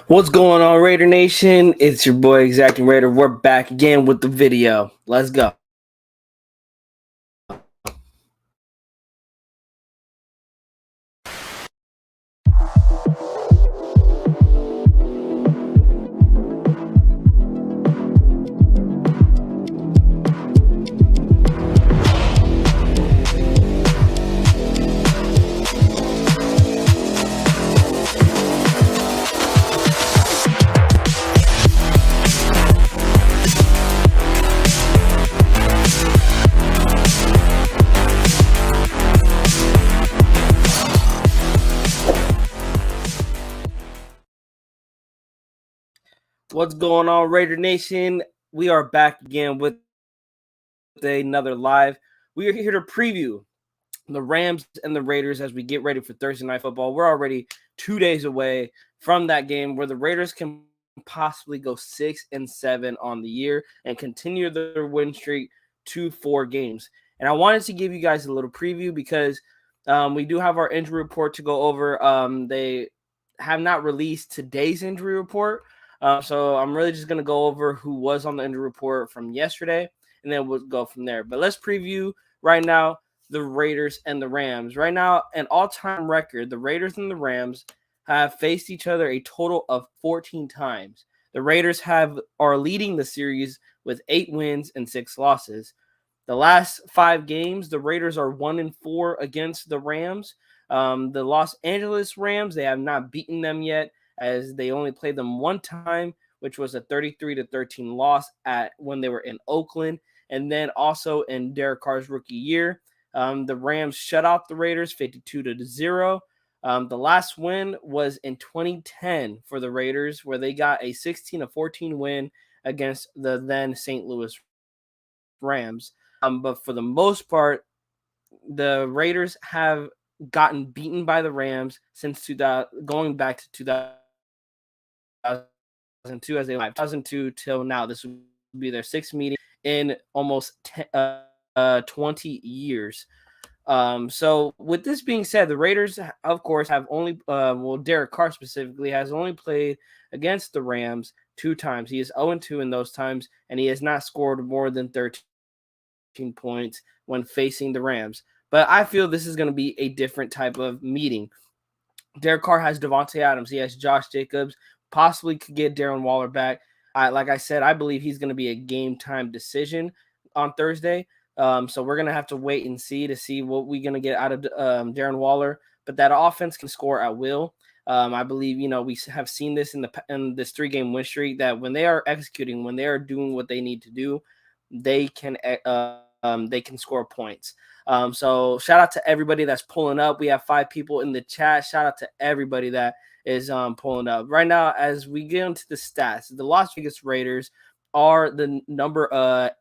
What's going on, Raider Nation? It's your boy Exacting Raider. We're back again with the video. Let's go. What's going on, Raider Nation? We are back again with another live. We are here to preview the Rams and the Raiders as we get ready for Thursday Night Football. We're already 2 days away from that game where the Raiders can possibly go 6-7 on the year and continue their win streak to 4 games. And I wanted to give you guys a little preview because we do have our injury report to go over. They have not released today's injury report. So I'm really just going to go over who was on the injury report from yesterday, and then we'll go from there. But let's preview right now the Raiders and the Rams. Right now, an all-time record, the Raiders and the Rams have faced each other a total of 14 times. The Raiders are leading the series with 8 wins and 6 losses. The last 5 games, the Raiders are 1-4 against the Rams. The Los Angeles Rams, they have not beaten them yet, as they only played them one time, which was a 33-13 loss when they were in Oakland, and then also in Derek Carr's rookie year. The Rams shut out the Raiders 52-0. The last win was in 2010 for the Raiders, where they got a 16-14 win against the then St. Louis Rams. But for the most part, the Raiders have gotten beaten by the Rams since going back to 2002 as they 2002 till now. This would be their 6th meeting in almost 20 years. So with this being said, the Raiders, of course, have only Derek Carr specifically has only played against the Rams 2 times. He is 0-2 in those times, and he has not scored more than 13 points when facing the Rams. But I feel this is going to be a different type of meeting. Derek Carr has Davante Adams. He has Josh Jacobs. Possibly could get Darren Waller back. Like I said, I believe he's going to be a game time decision on Thursday. So we're going to have to wait and see what we're going to get out of Darren Waller. But that offense can score at will. I believe, we have seen this in this 3-game win streak that when they are executing, when they are doing what they need to do, they can score points. So shout out to everybody that's pulling up. We have 5 people in the chat. Shout out to everybody that is pulling up right now. As we get into the stats, the Las Vegas Raiders are the number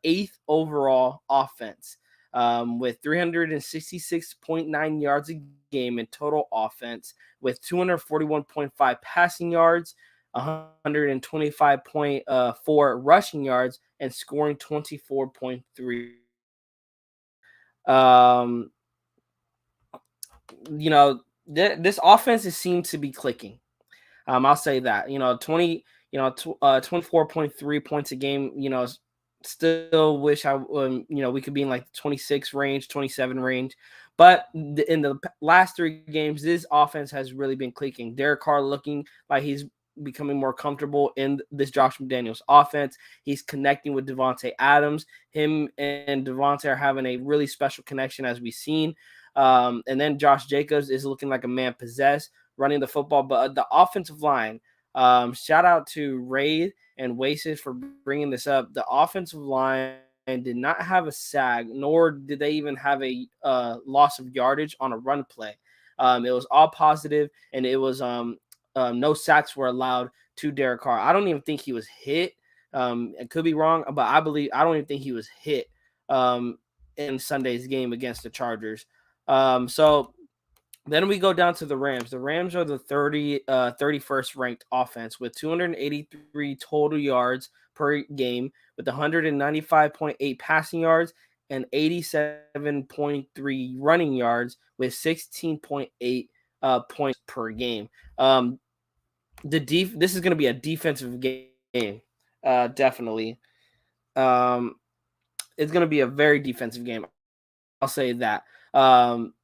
8th overall offense with 366.9 yards a game in total offense, with 241.5 passing yards, 125.4 rushing yards, and scoring 24.3. This offense seems to be clicking. I'll say that. 24.3 points a game. Still wish we could be in like the 26 range, 27 range. But in the last 3 games, this offense has really been clicking. Derek Carr looking like he's becoming more comfortable in this Josh McDaniels offense. He's connecting with Davante Adams. Him and Davante are having a really special connection, as we've seen. And then Josh Jacobs is looking like a man possessed, running the football. But the offensive line, shout out to Raid and Wasis for bringing this up. The offensive line did not have a sag, nor did they even have a loss of yardage on a run play. It was all positive, and it was no sacks were allowed to Derek Carr. I don't even think he was hit. It could be wrong, but I don't even think he was hit in Sunday's game against the Chargers. So then we go down to the Rams. The Rams are the 31st ranked offense with 283 total yards per game, with 195.8 passing yards and 87.3 running yards, with 16.8 points per game. This is going to be a defensive game. Definitely. It's going to be a very defensive game. I'll say that.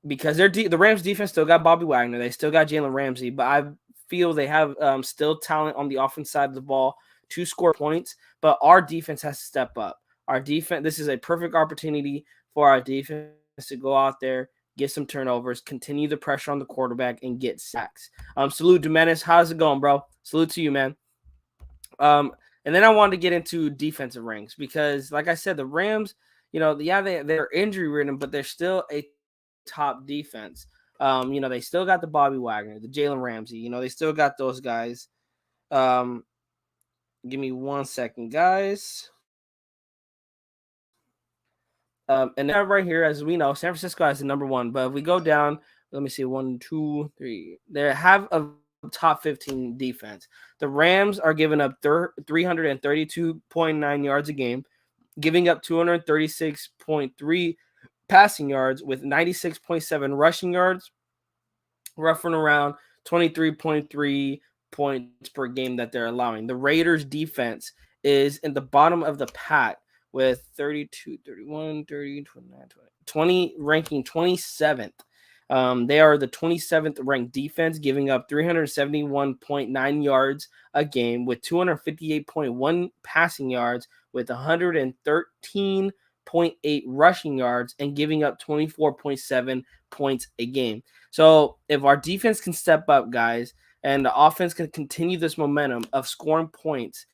Because the Rams defense still got Bobby Wagner. They still got Jalen Ramsey, but I feel they have still talent on the offense side of the ball to score points, but our defense has to step up. This is a perfect opportunity for our defense to go out there, get some turnovers, continue the pressure on the quarterback, and get sacks. Salute Jimenez. How's it going, bro? Salute to you, man. And then I wanted to get into defensive ranks because, like I said, the Rams, they're injury ridden, but they're still a top defense. They still got the Bobby Wagner, the Jalen Ramsey. They still got those guys. Give me 1 second, guys. And then right here, as we know, San Francisco has the number one. But if we go down, let me see, 1, 2, 3. They have a top 15 defense. The Rams are giving up 332.9 yards a game, giving up 236.3 passing yards with 96.7 rushing yards, roughing around 23.3 points per game that they're allowing. The Raiders defense is in the bottom of the pack with 32, 31, 30, 29, 20, ranking 27th. They are the 27th ranked defense, giving up 371.9 yards a game with 258.1 passing yards with 113.8 rushing yards and giving up 24.7 points a game. So if our defense can step up, guys, and the offense can continue this momentum of scoring points,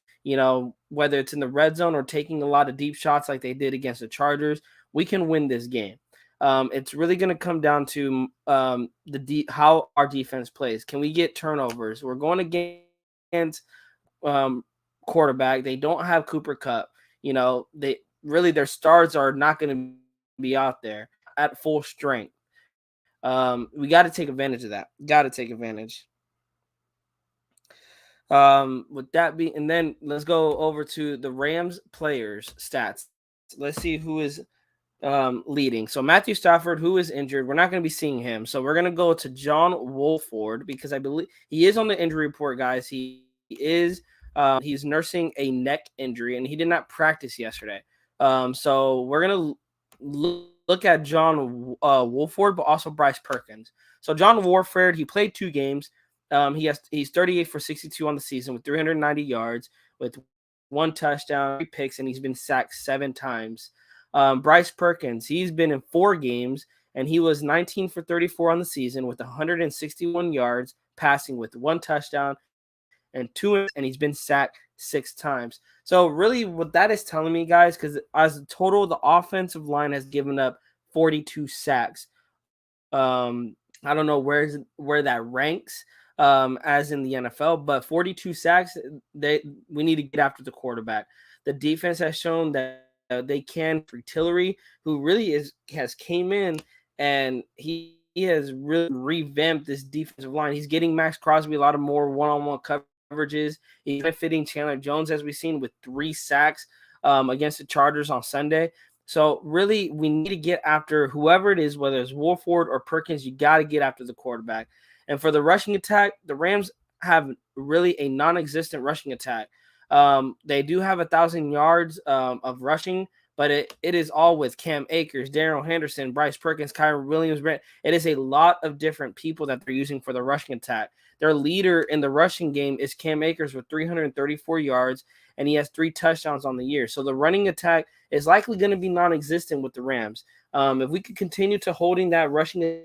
whether it's in the red zone or taking a lot of deep shots like they did against the Chargers, we can win this game. It's really going to come down to how our defense plays. Can we get turnovers? We're going against quarterback. They don't have Cooper Kupp. Their stars are not going to be out there at full strength. We got to take advantage of that. Got to take advantage. With that being, and then let's go over to the Rams players stats. Let's see who is leading. So Matthew Stafford, who is injured, we're not going to be seeing him. So we're going to go to John Wolford because I believe he is on the injury report, guys. He's nursing a neck injury and he did not practice yesterday. So we're going to look at John Wolford, but also Bryce Perkins. So John Wolford, he played 2 games. He's 38 for 62 on the season with 390 yards, with 1 touchdown, 3 picks, and he's been sacked 7 times. Bryce Perkins, he's been in 4 games, and he was 19 for 34 on the season with 161 yards, passing with 1 touchdown and 2, and he's been sacked 6 times. So really what that is telling me, guys, because as a total, the offensive line has given up 42 sacks. I don't know where that ranks as in the NFL, but 42 sacks, we need to get after the quarterback. The defense has shown that they can. Tillery, who really has came in and he has really revamped this defensive line. He's getting Max Crosby a lot of more one-on-one coverages. He's benefiting Chandler Jones, as we've seen, with 3 sacks against the Chargers on Sunday. So really, we need to get after whoever it is, whether it's Wolford or Perkins. You got to get after the quarterback. And for the rushing attack, the Rams have really a non-existent rushing attack. They do have 1,000 yards of rushing, but it is all with Cam Akers, Darrell Henderson, Bryce Perkins, Kyren Williams. It is a lot of different people that they're using for the rushing attack. Their leader in the rushing game is Cam Akers with 334 yards, and he has 3 touchdowns on the year. So the running attack is likely going to be non-existent with the Rams. If we could continue to holding that rushing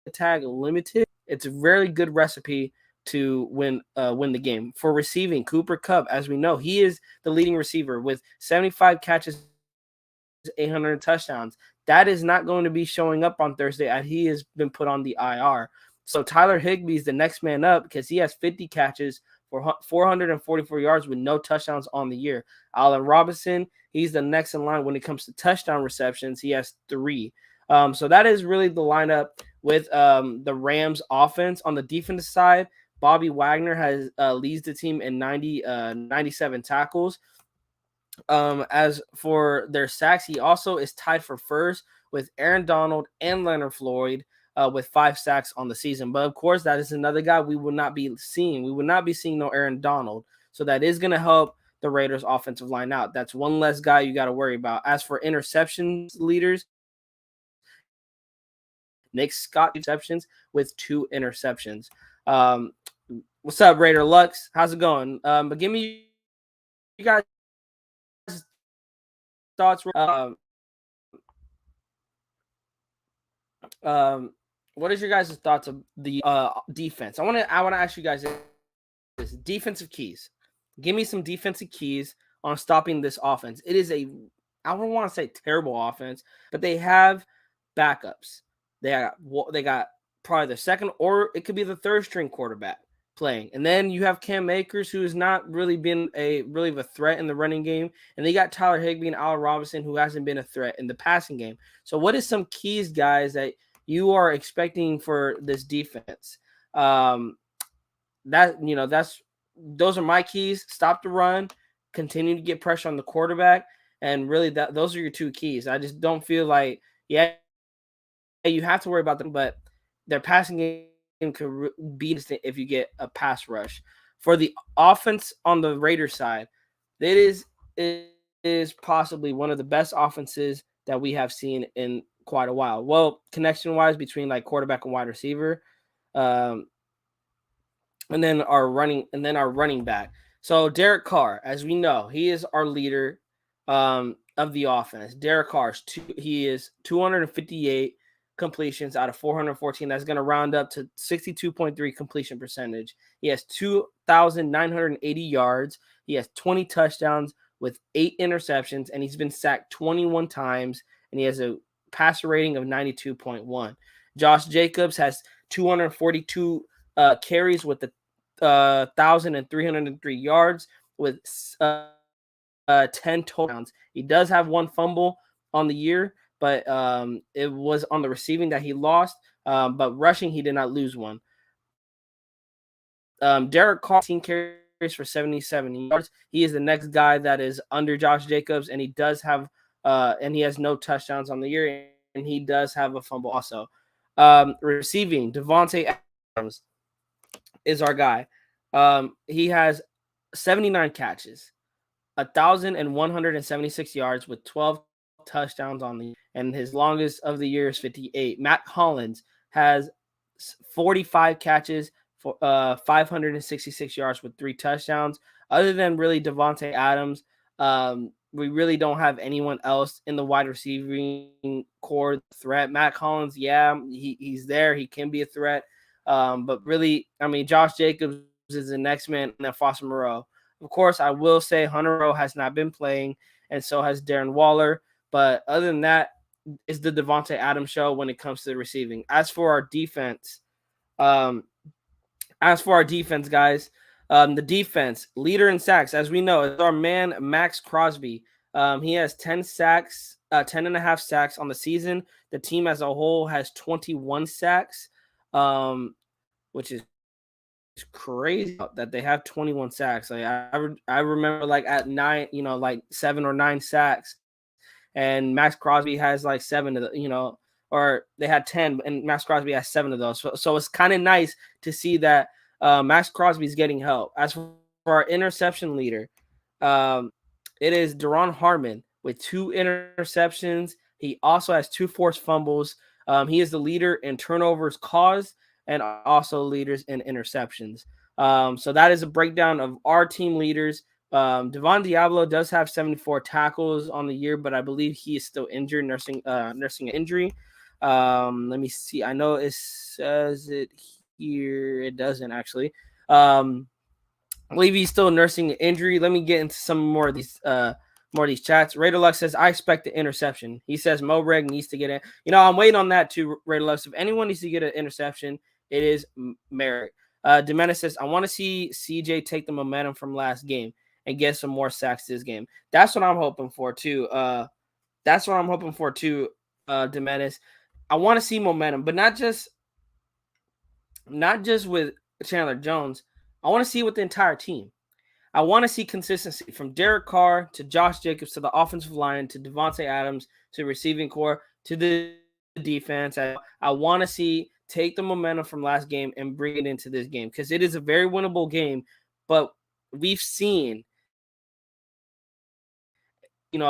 attack limited, it's a very good recipe to win the game. For receiving, Cooper Kupp, as we know, he is the leading receiver with 75 catches, 800 touchdowns. That is not going to be showing up on Thursday as he has been put on the IR. So Tyler Higbee is the next man up because he has 50 catches for 444 yards with no touchdowns on the year. Allen Robinson, he's the next in line when it comes to touchdown receptions. He has 3. So that is really the lineup with the Rams offense. On the defensive side, Bobby Wagner leads the team in 97 tackles. As for their sacks, he also is tied for first with Aaron Donald and Leonard Floyd. with 5 sacks on the season. But of course, that is another guy we will not be seeing. We will not be seeing no Aaron Donald. So that is going to help the Raiders offensive line out. That's one less guy you got to worry about. As for interceptions leaders, Nick Scott interceptions with 2 interceptions. What's up, Raider Lux? How's it going? But give me you guys thoughts. What is your guys' thoughts of the defense? I want to ask you guys this: defensive keys. Give me some defensive keys on stopping this offense. It is I don't want to say terrible offense, but they have backups. They got probably the second, or it could be the third string quarterback playing. And then you have Cam Akers, who has not really been really of a threat in the running game. And they got Tyler Higbee and Allen Robinson, who hasn't been a threat in the passing game. So what is some keys, guys, that you are expecting for this defense? Those are my keys. Stop the run, continue to get pressure on the quarterback, and really those are your 2 keys. I just don't feel like, you have to worry about them, but their passing game could be if you get a pass rush. For the offense on the Raiders side, it is possibly one of the best offenses that we have seen in quite a while. Well, connection-wise between like quarterback and wide receiver, and then our running back. So Derek Carr, as we know, he is our leader of the offense. Derek Carr he is 258 completions out of 414. That's going to round up to 62.3 completion percentage. He has 2,980 yards. He has 20 touchdowns with 8 interceptions, and he's been sacked 21 times, and he has a passer rating of 92.1. Josh Jacobs has 242 carries with the 1,303 yards with 10 touchdowns. He does have 1 fumble on the year, but it was on the receiving that he lost. But rushing, he did not lose 1. Derek Carr, 18 carries for 77 yards. He is the next guy that is under Josh Jacobs, and he does have and he has no touchdowns on the year, and he does have a fumble also. Receiving, Davante Adams is our guy. He has 79 catches, 1,176 yards with 12 touchdowns on the, and his longest of the year is 58. Matt Collins has 45 catches for 566 yards with 3 touchdowns. Other than really Davante Adams, we really don't have anyone else in the wide receiving core threat. Matt Collins, he's there. He can be a threat. But really, I mean, Josh Jacobs is the next man, and then Foster Moreau. Of course, I will say Hunter Rowe has not been playing, and so has Darren Waller. But other than that, it's the Davante Adams show when it comes to the receiving. As for our defense, guys, the defense leader in sacks, as we know, is our man Max Crosby. He has 10 sacks, 10 and a half sacks on the season. The team as a whole has 21 sacks, which is crazy that they have 21 sacks. Like I remember like at 9, like 7 or 9 sacks, and Max Crosby has like 7 of the, or they had 10, and Max Crosby has 7 of those. So it's kind of nice to see that Max Crosby is getting help. As for our interception leader, it is Daron Harmon with 2 interceptions. He also has 2 forced fumbles. He is the leader in turnovers caused and also leaders in interceptions. So that is a breakdown of our team leaders. Devon Diablo does have 74 tackles on the year, but I believe he is still injured, nursing an injury. Let me see. I know it says it here. It doesn't actually. I believe he's still nursing an injury. Let me get into some more of these chats. Raider Lux says, I expect the interception. He says Mo Reg needs to get in. I'm waiting on that too, Raider Lux. If anyone needs to get an interception, it is Merrick. Demenis says, I want to see CJ take the momentum from last game and get some more sacks this game. That's what I'm hoping for too. Demenis. I want to see momentum, but not just with Chandler Jones. I want to see it with the entire team. I want to see consistency from Derek Carr to Josh Jacobs to the offensive line to Davante Adams to receiving core to the defense. I want to see take the momentum from last game and bring it into this game because it is a very winnable game. But we've seen,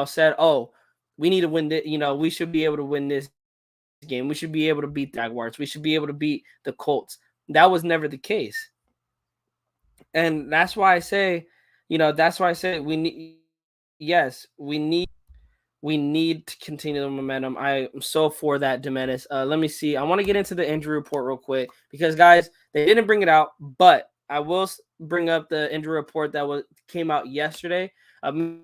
said, oh, we need to win this. We should be able to win this game. We should be able to beat the Jaguars. We should be able to beat the Colts. That was never the case. And that's why I say, we need, yes, we need to continue the momentum. I am so for that, Domenis. Let me see. I want to get into the injury report real quick because, guys, they didn't bring it out, but I will bring up the injury report that came out yesterday. Amir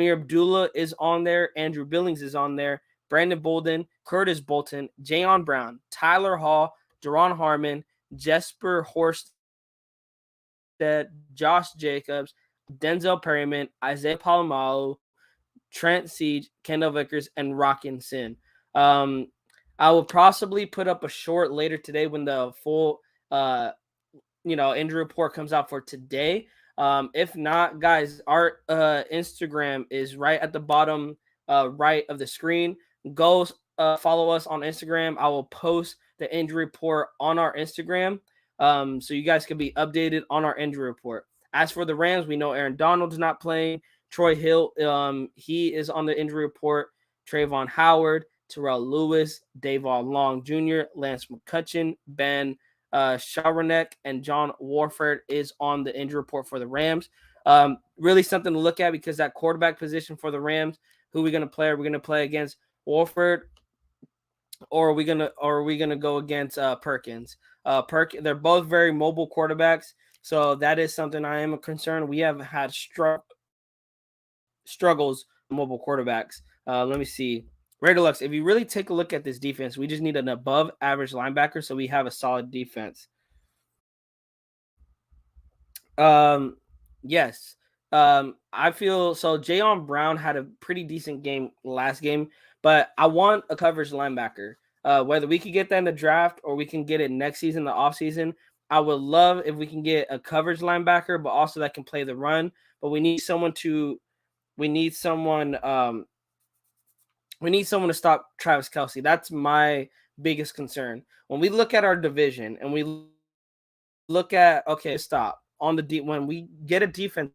Abdullah is on there. Andrew Billings is on there. Brandon Bolden, Curtis Bolton, Jayon Brown, Tyler Hall, Duron Harmon, Jesper Horst, Josh Jacobs, Denzel Perryman, Isaiah Palomalu, Trent Siege, Kendall Vickers, and Rockin' Sin. I will possibly put up a short later today when the full injury report comes out for today. If not, guys, our Instagram is right at the bottom right of the screen. Go follow us on Instagram. I will post the injury report on our Instagram. So you guys can be updated on our injury report. As for the Rams, we know Aaron Donald's not playing. Troy Hill, he is on the injury report. Trayvon Howard, Terrell Lewis, Davon Long Jr., Lance McCutcheon, Ben Shawarnek, and John Warford is on the injury report for the Rams. Really something to look at because that quarterback position for the Rams, who are we going to play? Are we going to play against Warford, or are we gonna go against Perkins? They're both very mobile quarterbacks, so that is something I am concerned. We have had struggles with mobile quarterbacks. Let me see. Raider Lux, if you really take a look at this defense, we just need an above average linebacker so we have a solid defense. Yes. I feel so. Jayon Brown had a pretty decent game last game, but I want a coverage linebacker. Whether we could get that in the draft or we can get it next season, the offseason, I would love if we can get a coverage linebacker, but also that can play the run. But we need someone to stop Travis Kelce. That's my biggest concern. When we look at our division and we look at, stop on the deep, when we get a defense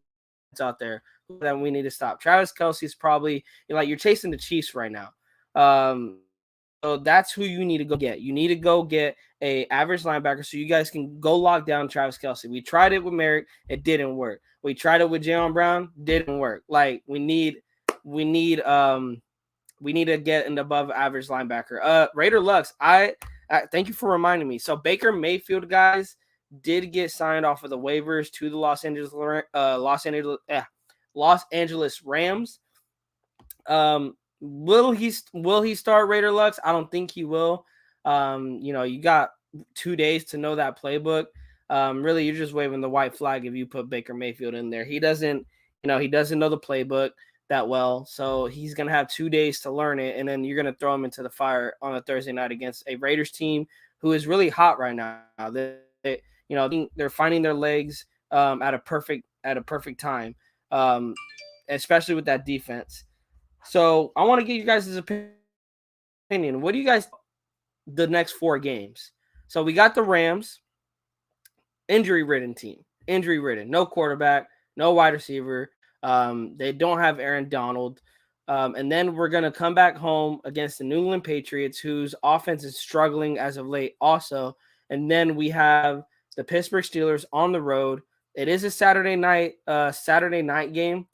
out there, then we need to stop. Travis Kelce is probably, you're chasing the Chiefs right now. So that's who you need to go get. You need to go get a average linebacker so you guys can go lock down Travis Kelce. We tried it with Merrick. It didn't work. We tried it with Jayon Brown. Didn't work. Like we need to get an above average linebacker. Raider Lux, I thank you for reminding me. So Baker Mayfield, guys, did get signed off of the waivers to the Los Angeles Rams. Will he start, Raider Lux? I don't think he will. You got 2 days to know that playbook. Really, you're just waving the white flag if you put Baker Mayfield in there. He doesn't know the playbook that well, so he's gonna have 2 days to learn it, and then you're gonna throw him into the fire on a Thursday night against a Raiders team who is really hot right now. They're finding their legs at a perfect time, especially with that defense. So I want to get you guys' opinion. What do you guys the next 4 games? So we got the Rams, injury-ridden team, no quarterback, no wide receiver. They don't have Aaron Donald. And then we're going to come back home against the New England Patriots, whose offense is struggling as of late also. And then we have the Pittsburgh Steelers on the road. It is a Saturday night game.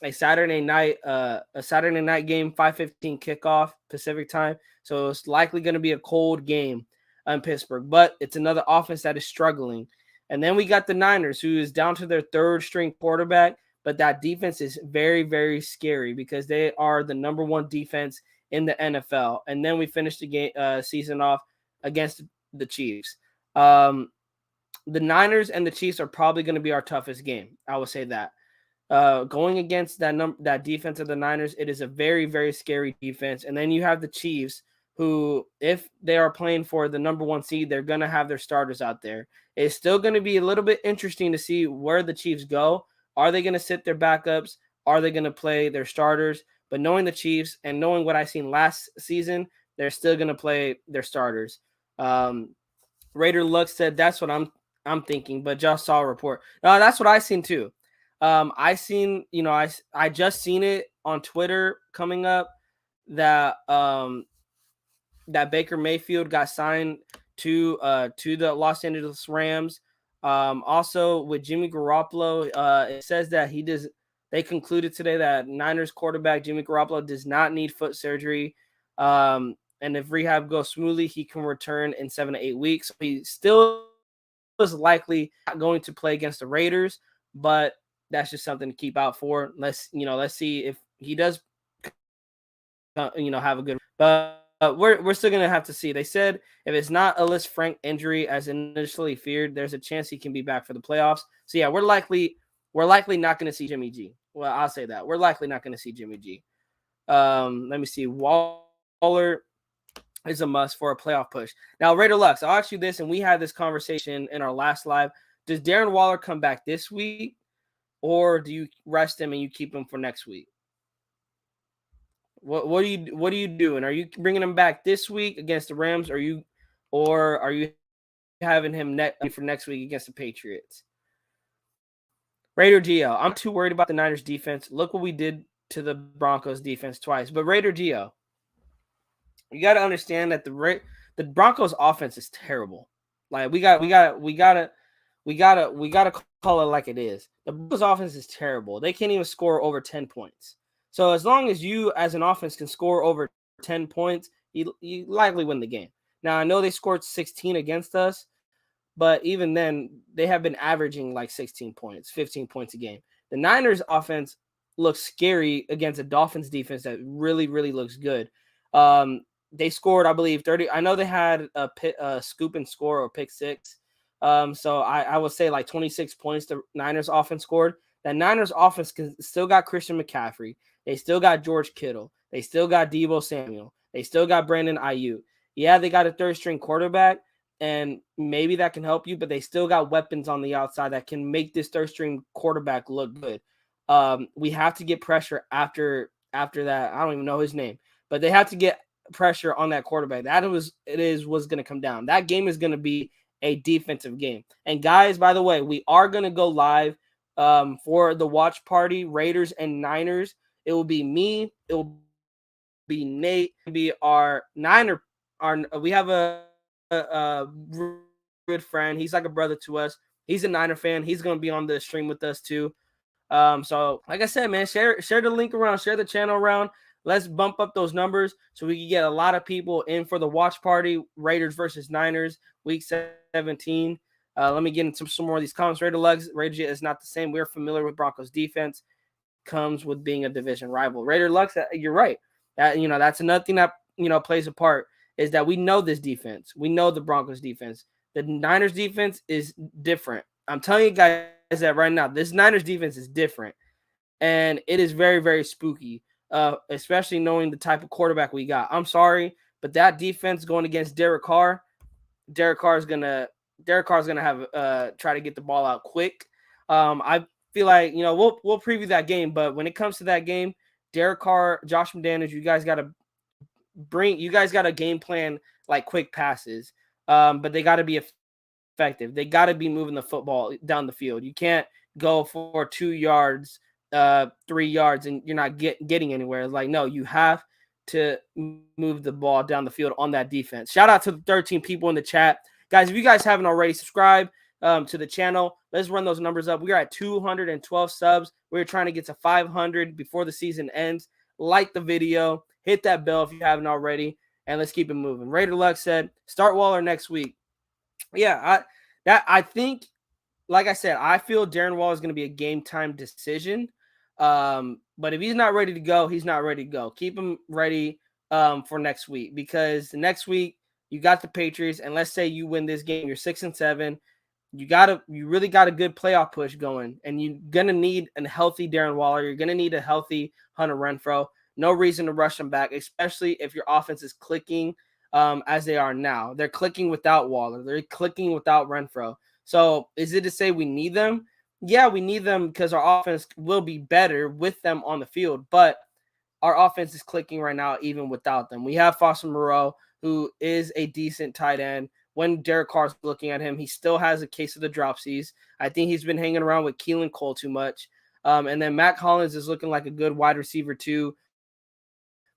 A Saturday night game, 5:15 kickoff Pacific time. So it's likely going to be a cold game in Pittsburgh, but it's another offense that is struggling. And then we got the Niners, who is down to their third string quarterback, but that defense is very, very scary because they are the number 1 defense in the NFL. And then we finished the season off against the Chiefs. The Niners and the Chiefs are probably going to be our toughest game. I would say that. Going against that defense of the Niners, it is a very, very scary defense. And then you have the Chiefs, who, if they are playing for the number 1 seed, they're going to have their starters out there. It's still going to be a little bit interesting to see where the Chiefs go. Are they going to sit their backups? Are they going to play their starters? But knowing the Chiefs and knowing what I seen last season, they're still going to play their starters. Raider Luck said that's what I'm thinking, but just saw a report. No, that's what I seen too. I seen, I just seen it on Twitter coming up that that Baker Mayfield got signed to the Los Angeles Rams. Also with Jimmy Garoppolo, it says that they concluded today that Niners quarterback Jimmy Garoppolo does not need foot surgery. And if rehab goes smoothly, he can return in 7 to 8 weeks. He still is likely not going to play against the Raiders, but that's just something to keep out for. Let's see if he does, have a good. But we're still gonna have to see. They said if it's not a Lisfranc injury as initially feared, there's a chance he can be back for the playoffs. So yeah, we're likely not going to see Jimmy G. Well, I'll say that we're likely not going to see Jimmy G. Let me see. Waller is a must for a playoff push. Now, Raider Lux, I'll ask you this, and we had this conversation in our last live. Does Darren Waller come back this week, or do you rest him and you keep him for next week? What are you doing? Are you bringing him back this week against the Rams, or are you having him for next week against the Patriots? Raider Gio, I'm too worried about the Niners defense. Look what we did to the Broncos defense twice. But Raider Gio, you got to understand that the Broncos offense is terrible. Like we gotta call it like it is. The Broncos offense is terrible. They can't even score over 10 points. So as long as you as an offense can score over 10 points, you likely win the game. Now I know they scored 16 against us, but even then they have been averaging like 16 points, 15 points a game. The Niners offense looks scary against a Dolphins defense that really, really looks good. They scored, I believe, 30. I know they had a scoop and score or pick six. So I would say like 26 points the Niners offense scored. That Niners offense still got Christian McCaffrey. They still got George Kittle. They still got Deebo Samuel. They still got Brandon Ayuk. Yeah, they got a third string quarterback, and maybe that can help you, but they still got weapons on the outside that can make this third string quarterback look good. We have to get pressure after that. I don't even know his name, but they have to get pressure on that quarterback. What's going to come down. That game is going to be a defensive game. And guys, by the way, we are going to go live for the watch party, Raiders and Niners. It will be me. It will be Nate. It will be our Niner. We have a good friend. He's like a brother to us. He's a Niner fan. He's going to be on the stream with us too. So like I said, man, share the link around, share the channel around. Let's bump up those numbers so we can get a lot of people in for the watch party, Raiders versus Niners, week 17. Let me get into some more of these comments. Raider Lux is not the same. We're familiar with Broncos defense. Comes with being a division rival. Raider Lux, you're right. That's another thing that plays a part is that we know this defense. We know the Broncos defense. The Niners defense is different. I'm telling you guys that right now. This Niners defense is different, and it is very, very spooky. Especially knowing the type of quarterback we got. I'm sorry, but that defense going against Derek Carr is gonna have try to get the ball out quick. I feel like we'll preview that game, but when it comes to that game, Derek Carr, Josh McDaniels, you guys got a game plan like quick passes, but they got to be effective. They got to be moving the football down the field. You can't go for 2 yards. 3 yards and you're not getting anywhere. It's like, no, you have to move the ball down the field on that defense. Shout out to the 13 people in the chat. Guys, if you guys haven't already, subscribed to the channel. Let's run those numbers up. We are at 212 subs. We're trying to get to 500 before the season ends. Like the video. Hit that bell if you haven't already. And let's keep it moving. Raider Luck said, start Waller next week. Yeah, I think, like I said, I feel Darren Waller is going to be a game time decision. But if he's not ready to go, he's not ready to go. Keep him ready for next week, because the next week you got the Patriots, and let's say you win this game, you're 6-7. You really got a good playoff push going, and you're gonna need a healthy Darren Waller. You're gonna need a healthy Hunter Renfrow. No reason to rush them back, especially if your offense is clicking as they are now. They're clicking without Waller. They're clicking without Renfrow. So is it to say we need them? Yeah, we need them because our offense will be better with them on the field. But our offense is clicking right now, even without them. We have Foster Moreau, who is a decent tight end. When Derek Carr's looking at him, he still has a case of the dropsies. I think he's been hanging around with Keelan Cole too much. And then Matt Collins is looking like a good wide receiver too,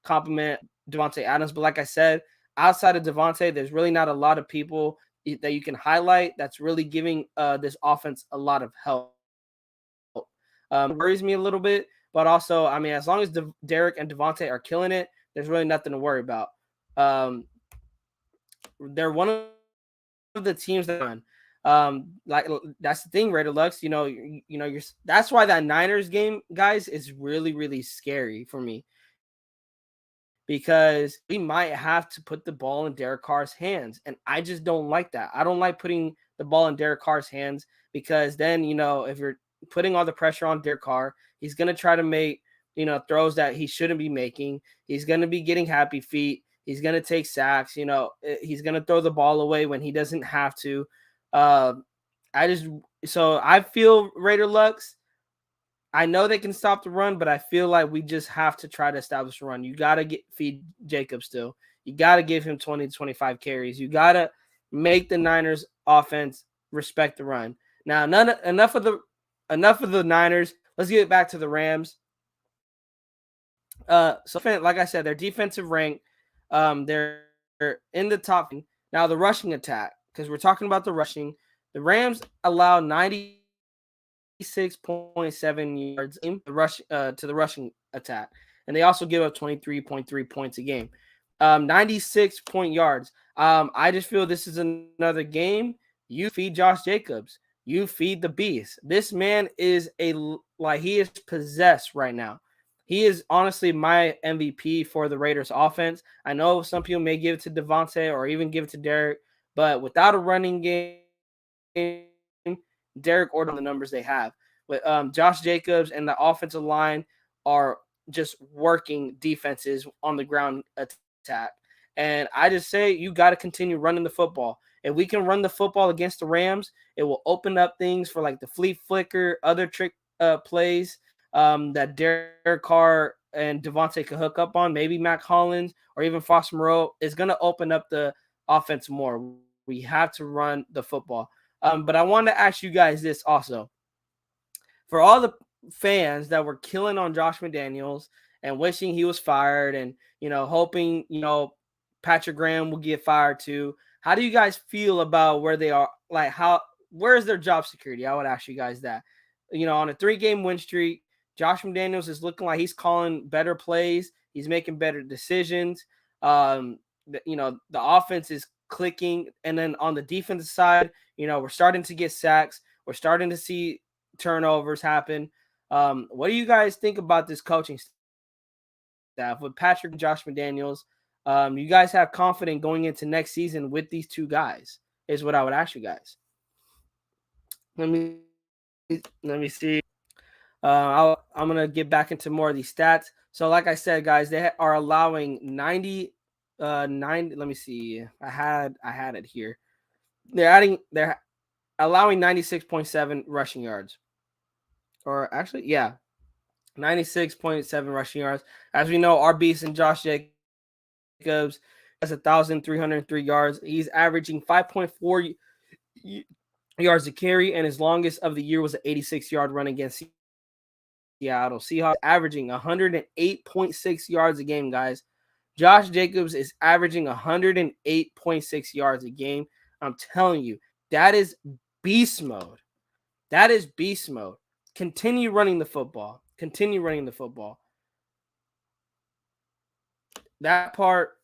compliment Davante Adams. But like I said, outside of Davante, there's really not a lot of people that you can highlight that's really giving this offense a lot of help. Worries me a little bit, but also, I mean, as long as Derek and Davante are killing it, there's really nothing to worry about. They're one of the teams that run. Like that's the thing, Raider Lux. That's why that Niners game, guys, is really, really scary for me, because we might have to put the ball in Derek Carr's hands, and I just don't like that. I don't like putting the ball in Derek Carr's hands, because then, if you're putting all the pressure on Derek Carr, he's going to try to make, throws that he shouldn't be making. He's going to be getting happy feet. He's going to take sacks. He's going to throw the ball away when he doesn't have to. So I feel, Raider Lux, I know they can stop the run, but I feel like we just have to try to establish a run. You got to feed Jacob still. You got to give him 20 to 25 carries. You got to make the Niners offense respect the run. Now, enough of the Niners. Let's get back to the Rams. So like I said, their defensive rank, they're in the top. Now the rushing attack, because we're talking about the rushing. The Rams allow 96.7 yards in the rush to the rushing attack, and they also give up 23.3 points a game. 96 point yards. I just feel this is another game. You feed Josh Jacobs. You feed the beast. This man is he is possessed right now. He is honestly my MVP for the Raiders offense. I know some people may give it to Davante or even give it to Derek, but without a running game, Derek ordered the numbers they have. With Josh Jacobs and the offensive line are just working defenses on the ground attack. And I just say you got to continue running the football. If we can run the football against the Rams, it will open up things for like the flea flicker, other trick plays that Derek Carr and Davante could hook up on. Maybe Matt Collins or even Foster Moreau is going to open up the offense more. We have to run the football. But I want to ask you guys this also. For all the fans that were killing on Josh McDaniels and wishing he was fired and, hoping, Patrick Graham will get fired too, how do you guys feel about where they are? Like, where's their job security? I would ask you guys that. On a 3-game win streak, Josh McDaniels is looking like he's calling better plays. He's making better decisions. The offense is clicking. And then on the defensive side, we're starting to get sacks. We're starting to see turnovers happen. What do you guys think about this coaching staff with Patrick and Josh McDaniels? You guys have confidence going into next season with these two guys, is what I would ask you guys. Let me see. I'm going to get back into more of these stats. So like I said, guys, they are allowing 90. Let me see. I had it here. They're allowing 96.7 rushing yards. Or actually, yeah, 96.7 rushing yards. As we know, our beast and Josh Jacobs has 1,303 yards. He's averaging 5.4 yards a carry, and his longest of the year was an 86-yard run against Seattle Seahawks, averaging 108.6 yards a game, guys. Josh Jacobs is averaging 108.6 yards a game. I'm telling you, that is beast mode. That is beast mode. Continue running the football. Continue running the football. That part,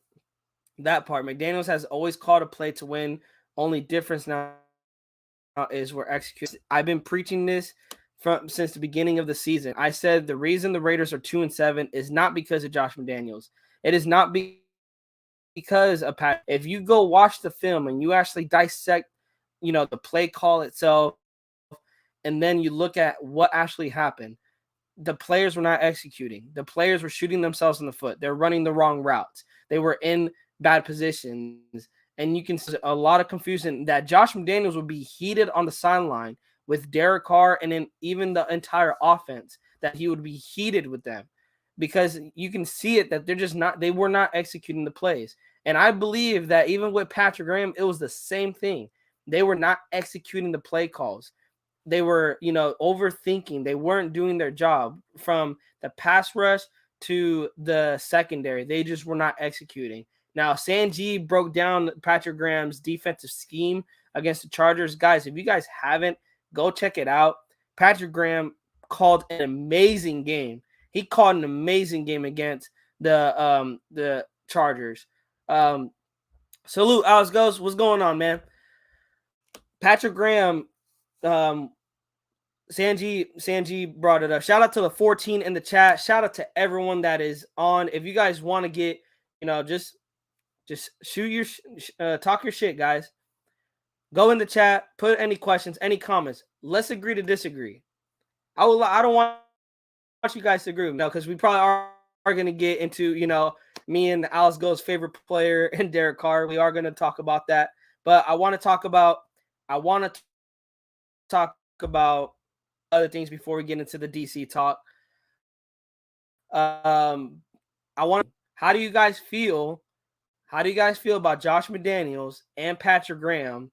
McDaniels has always called a play to win. Only difference now is we're executing. I've been preaching this since the beginning of the season. I said the reason the Raiders are 2-7 is not because of Josh McDaniels. It is not because of Pat. If you go watch the film and you actually dissect, the play call itself, and then you look at what actually happened, the players were not executing. The players were shooting themselves in the foot. They're running the wrong routes. They were in bad positions. And you can see a lot of confusion that Josh McDaniels would be heated on the sideline with Derek Carr and then even the entire offense, that he would be heated with them. because you can see it that they were not executing the plays. And I believe that even with Patrick Graham, it was the same thing. They were not executing the play calls. They were, overthinking. They weren't doing their job from the pass rush to the secondary. They just were not executing. Now, Sanjeev broke down Patrick Graham's defensive scheme against the Chargers. Guys, if you guys haven't, go check it out. Patrick Graham called an amazing game. He called an amazing game against the Chargers. Salute, Alex Ghost. What's going on, man? Patrick Graham, Sanjeev brought it up. Shout out to the 14 in the chat. Shout out to everyone that is on. If you guys want to get, just shoot your talk your shit, guys. Go in the chat, put any questions, any comments. Let's agree to disagree. I don't want you guys to agree, because we probably are going to get into, me and Alex Go's favorite player and Derek Carr. We are going to talk about that, but I want to talk about other things before we get into the DC talk. How do you guys feel? How do you guys feel about Josh McDaniels and Patrick Graham,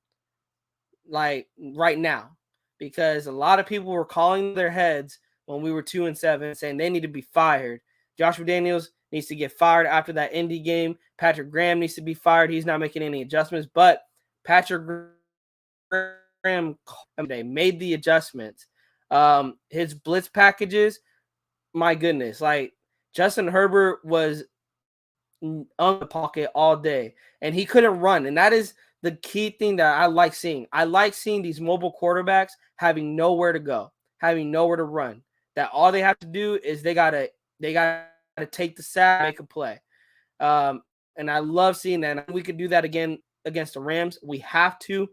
like right now? Because a lot of people were calling their heads when we were 2-7, saying they need to be fired. Josh McDaniels needs to get fired after that Indy game. Patrick Graham needs to be fired. He's not making any adjustments. But Patrick Graham, they made the adjustments. His blitz packages, my goodness, like Justin Herbert was on the pocket all day, and he couldn't run. And that is the key thing that I like seeing. I like seeing these mobile quarterbacks having nowhere to go, having nowhere to run. That all they have to do is they gotta take the sack, make a play. And I love seeing that. And we could do that again against the Rams. We have to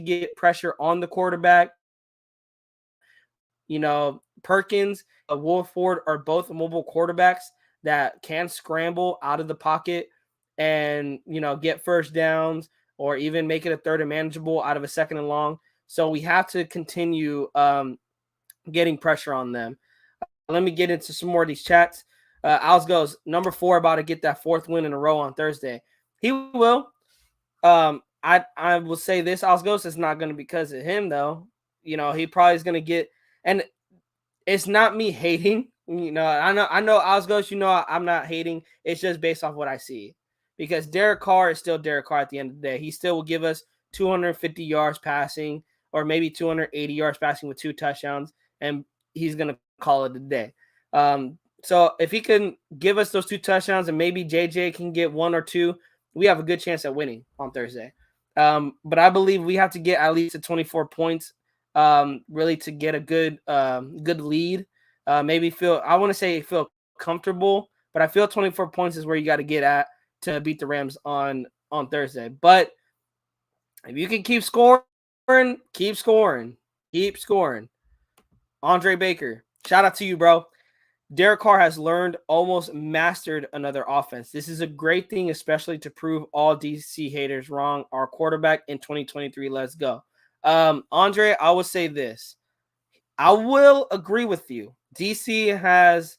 get pressure on the quarterback. Perkins, Will Ford are both mobile quarterbacks that can scramble out of the pocket and, get first downs or even make it a third and manageable out of a second and long. So we have to continue getting pressure on them. Let me get into some more of these chats. Alex goes, number 4 about to get that 4th win in a row on Thursday. He will. I will say this, Alex goes, it's not going to be because of him, though. He probably is going to get, and it's not me hating. I know Alex goes, I'm not hating. It's just based off what I see. Because Derek Carr is still Derek Carr at the end of the day. He still will give us 250 yards passing or maybe 280 yards passing with 2 touchdowns, and he's going to call it a day. So if he can give us those 2 touchdowns and maybe JJ can get 1 or 2, we have a good chance at winning on Thursday. But I believe we have to get at least 24 points really to get a good lead. Maybe feel comfortable, but I feel 24 points is where you got to get at to beat the Rams on Thursday. But if you can keep scoring. Andre Baker, shout out to you, bro. Derek Carr has almost mastered another offense. This is a great thing, especially to prove all DC haters wrong. Our quarterback in 2023. Let's go. Andre, I will say this. I will agree with you. DC has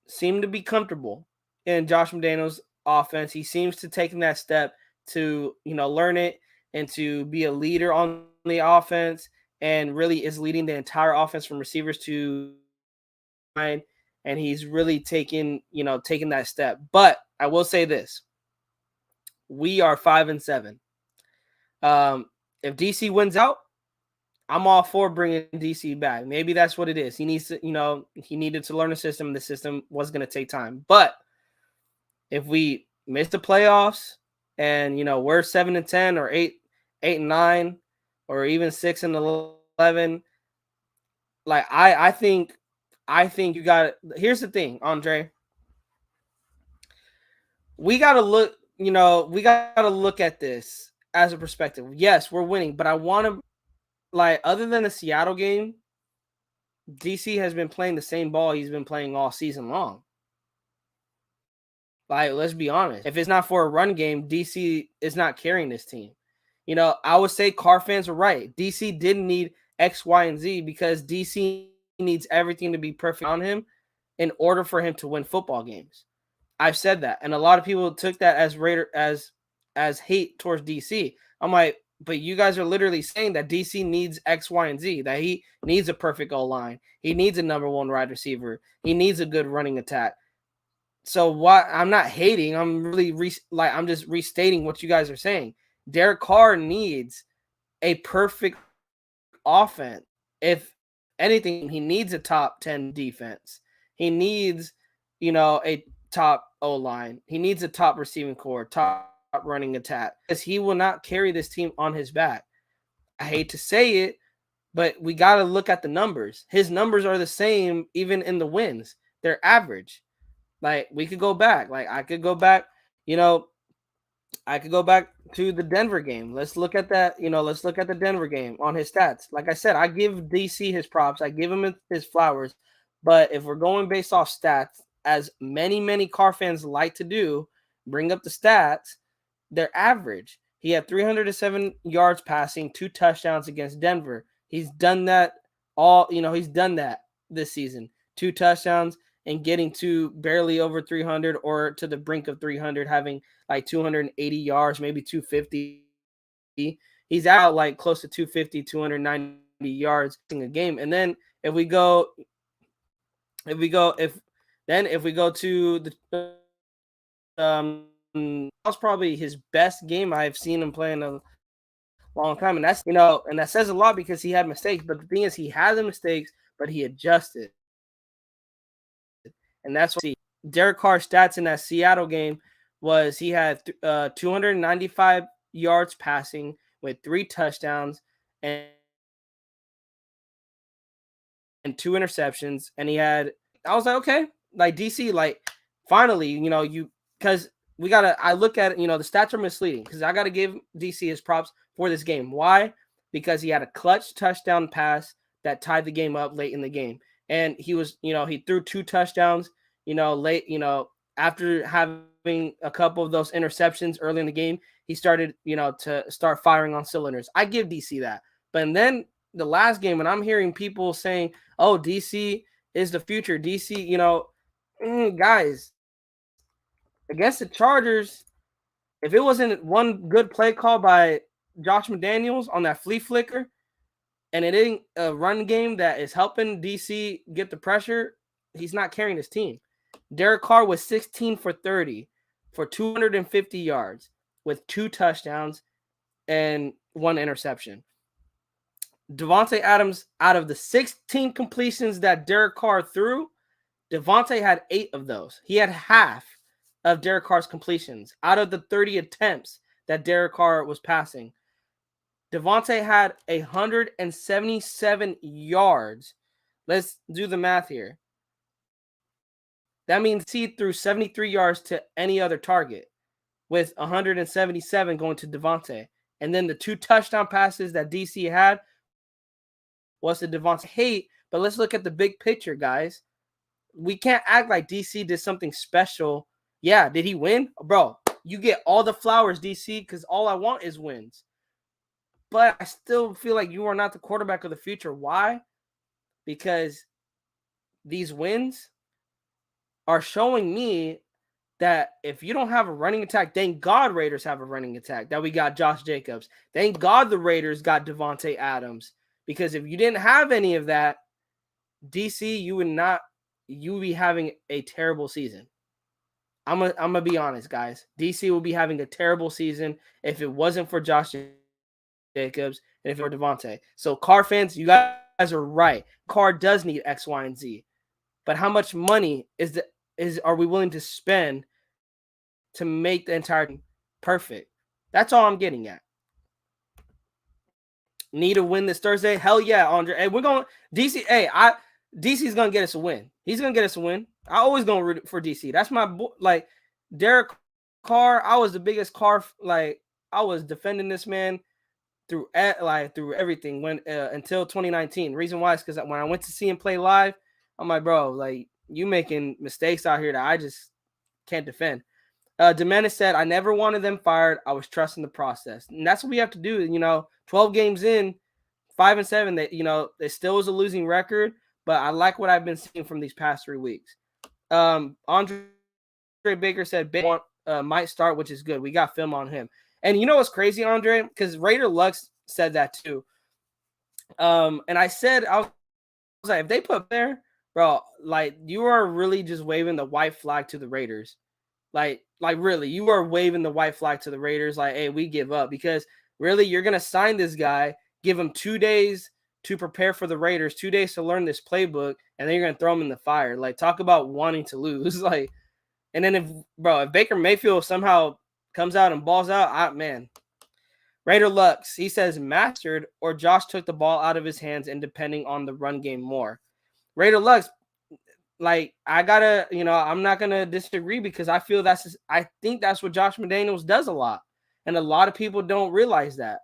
seemed to be comfortable in Josh McDaniels' offense. He seems to taking that step to, learn it and to be a leader on the offense, and really is leading the entire offense from receivers to line. And he's really taking that step. But I will say this. We are 5-7. If DC wins out, I'm all for bringing DC back. Maybe that's what it is. He needs to, he needed to learn the system. And the system was going to take time. But if we miss the playoffs and, we're 7-10 or 8-9 or even 6-11, like I think you got. Here's the thing, Andre. We got to look. We got to look at this as a perspective. Yes, we're winning, but I want to, other than the Seattle game, DC has been playing the same ball he's been playing all season long. Let's be honest. If it's not for a run game, DC is not carrying this team. I would say Carr fans are right. DC didn't need X, Y, and Z because DC needs everything to be perfect on him. in order for him to win football games. I've said that, and a lot of people took that as hate towards DC. I'm like, but you guys are literally saying that DC needs X, Y, and Z. That he needs a perfect goal line. He needs a number one wide receiver. He needs a good running attack. So what? I'm not hating. I'm really I'm just restating what you guys are saying. Derek Carr needs a perfect offense. If anything, he needs a top 10 defense. He needs, a top O line. He needs a top receiving core, top running attack, because he will not carry this team on his back. I hate to say it, but we got to look at the numbers. His numbers are the same even in the wins. They're average. Like, we could go back. Like, I could go back, I could go back to the Denver game. Let's look at that. Let's look at the Denver game on his stats. Like I said, I give DC his props. I give him his flowers. But if we're going based off stats, as many Carr fans like to do, bring up the stats, they're average. He had 307 yards passing, 2 touchdowns against Denver. He's done that he's done that this season. 2 touchdowns and getting to barely over 300 or to the brink of 300, having like 280 yards, maybe 250. He's out like close to 250, 290 yards in a game. And then if we go to the that's probably his best game I've seen him play in a long time. And that's, and that says a lot because he had mistakes. But the thing is, he had the mistakes, but he adjusted. And that's what Derek Carr's stats in that Seattle game was. He had 295 yards passing with 3 touchdowns and 2 interceptions. And I was like, okay, like DC, like finally, because I look at it, the stats are misleading because I got to give DC his props for this game. Why? Because he had a clutch touchdown pass that tied the game up late in the game. And he was, he threw 2 touchdowns, late, after having a couple of those interceptions early in the game, he started, to start firing on cylinders. I give DC that. But then the last game, and I'm hearing people saying, oh, DC is the future. DC, guys, against the Chargers, if it wasn't one good play call by Josh McDaniels on that flea flicker, and it ain't a run game that is helping DC get the pressure, he's not carrying his team. Derek Carr was 16 for 30 for 250 yards with 2 touchdowns and 1 interception. Davante Adams, out of the 16 completions that Derek Carr threw, Davante had 8 of those. He had half of Derek Carr's completions out of the 30 attempts that Derek Carr was passing. Davante had 177 yards. Let's do the math here. That means he threw 73 yards to any other target, with 177 going to Davante. And then the 2 touchdown passes that DC had was to Davante. Hey, but let's look at the big picture, guys. We can't act like DC did something special. Yeah, did he win? Bro, you get all the flowers, DC, because all I want is wins. But I still feel like you are not the quarterback of the future. Why? Because these wins are showing me that if you don't have a running attack, thank God Raiders have a running attack, that we got Josh Jacobs. Thank God the Raiders got Davante Adams. Because if you didn't have any of that, DC, you would be having a terrible season. I'm gonna be honest, guys. DC will be having a terrible season if it wasn't for Josh Jacobs and if it were Davante. So Carr fans, you guys are right. Carr does need X, Y, and Z. But how much money are we willing to spend to make the entire team perfect? That's all I'm getting at. Need a win this Thursday? Hell yeah, Andre. Hey, we're going DC. Hey, DC's gonna get us a win. He's gonna get us a win. I always gonna root for DC. That's my like Derek Carr. I was the biggest Carr. Like I was defending this man through everything when until 2019. Reason why is because when I went to see him play live, I'm like, bro, like you making mistakes out here that I just can't defend. Demenis said, I never wanted them fired. I was trusting the process. And that's what we have to do. 12 games in, 5-7, that, it still is a losing record, but I like what I've been seeing from these past 3 weeks. Andre Baker said Baker might start, which is good. We got film on him. And you know what's crazy, Andre? Because Raider Lux said that too. And I was like, if they put there, bro, like you are really just waving the white flag to the Raiders. Like really, you are waving the white flag to the Raiders. Like, hey, we give up because really, you're gonna sign this guy, give him 2 days to prepare for the Raiders, 2 days to learn this playbook, and then you're gonna throw him in the fire. Like, talk about wanting to lose. Like, and then if Baker Mayfield somehow comes out and balls out, man. Raider Lux, he says mastered or Josh took the ball out of his hands and depending on the run game more. Raider Lux, like I'm not gonna disagree because I think that's what Josh McDaniels does a lot. And a lot of people don't realize that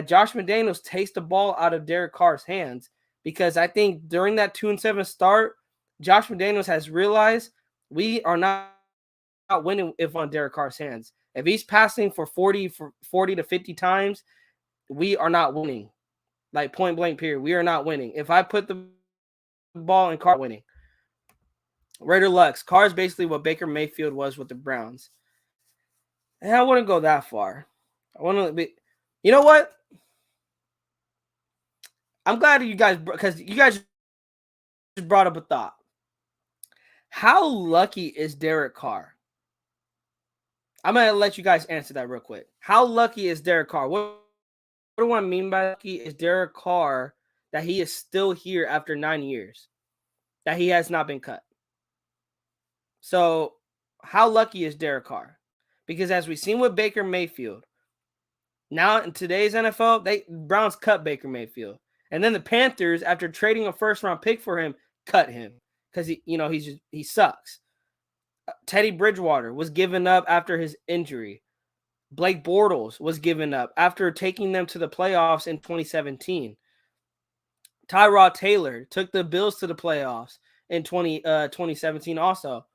Josh McDaniels takes the ball out of Derek Carr's hands because I think during that 2-7 start, Josh McDaniels has realized we are not winning if on Derek Carr's hands. If he's passing for 40 to 50 times, we are not winning. Like point blank period. We are not winning. If I put the ball in Carr, winning. Raider Lux. Carr is basically what Baker Mayfield was with the Browns. And I wouldn't go that far. I want to be. You know what? I'm glad you guys, because you guys just brought up a thought. How lucky is Derek Carr? I'm going to let you guys answer that real quick. How lucky is Derek Carr? What do I mean by lucky is Derek Carr that he is still here after 9 years, that he has not been cut. So how lucky is Derek Carr? Because as we've seen with Baker Mayfield, now in today's NFL, Browns cut Baker Mayfield. And then the Panthers, after trading a first-round pick for him, cut him because he sucks. Teddy Bridgewater was given up after his injury. Blake Bortles was given up after taking them to the playoffs in 2017. Tyrod Taylor took the Bills to the playoffs in 2017 also.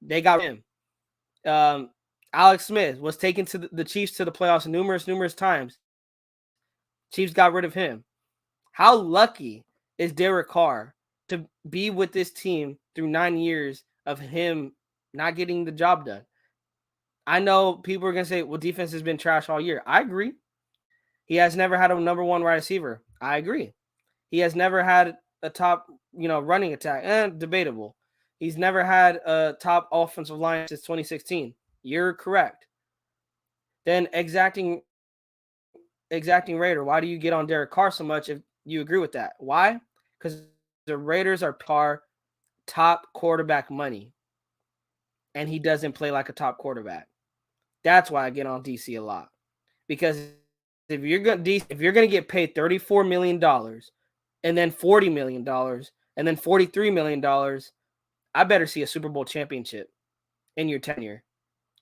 They got him. Alex Smith was taken to the Chiefs to the playoffs numerous times. Chiefs got rid of him. How lucky is Derek Carr to be with this team through 9 years of him not getting the job done? I know people are going to say, well, defense has been trash all year. I agree. He has never had a number one wide receiver. I agree. He has never had a top, running attack. Debatable. He's never had a top offensive line since 2016. You're correct. Then exacting Raider. Why do you get on Derek Carr so much if you agree with that? Why? Because the Raiders are top quarterback money. And he doesn't play like a top quarterback. That's why I get on DC a lot. Because if you're going to get paid $34 million and then $40 million and then $43 million, I better see a Super Bowl championship in your tenure.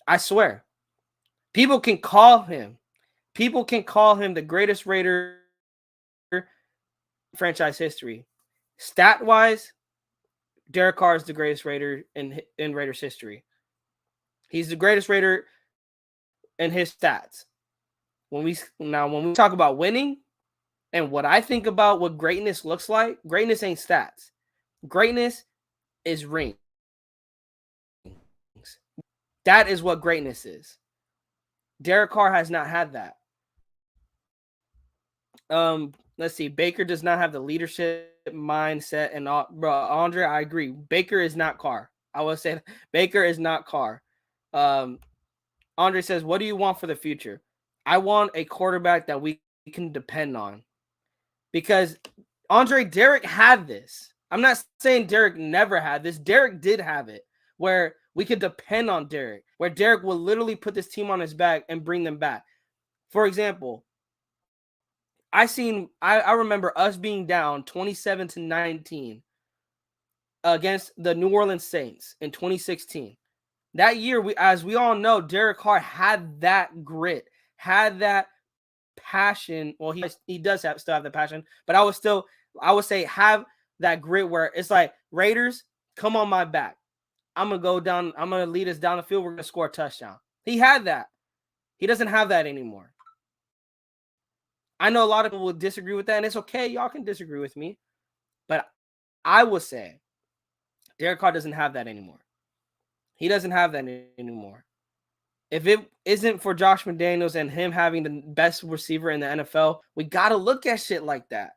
I swear. People can call him the greatest Raider franchise history. Stat-wise, Derek Carr is the greatest Raider in Raiders history. He's the greatest Raider in his stats. When we talk about winning and what I think about what greatness looks like, greatness ain't stats. Greatness is rings. That is what greatness is. Derek Carr has not had that. Let's see. Baker does not have the leadership mindset and all. Bro, Andre, I agree. Baker is not Carr. I will say Baker is not Carr. Andre says, what do you want for the future? I want a quarterback that we can depend on. Because, Andre, Derek had this. I'm not saying Derek never had this. Derek did have it, where we could depend on Derek, where Derek will literally put this team on his back and bring them back. For example, I remember us being down 27-19 against the New Orleans Saints in 2016. That year, as we all know, Derek Carr had that grit, had that passion. Well, he does still have the passion, but I would say have that grit where it's like, Raiders, come on my back. I'm going to go down. I'm going to lead us down the field. We're going to score a touchdown. He had that. He doesn't have that anymore. I know a lot of people will disagree with that, and it's okay. Y'all can disagree with me. But I will say Derek Carr doesn't have that anymore. He doesn't have that anymore. If it isn't for Josh McDaniels and him having the best receiver in the NFL, we got to look at shit like that.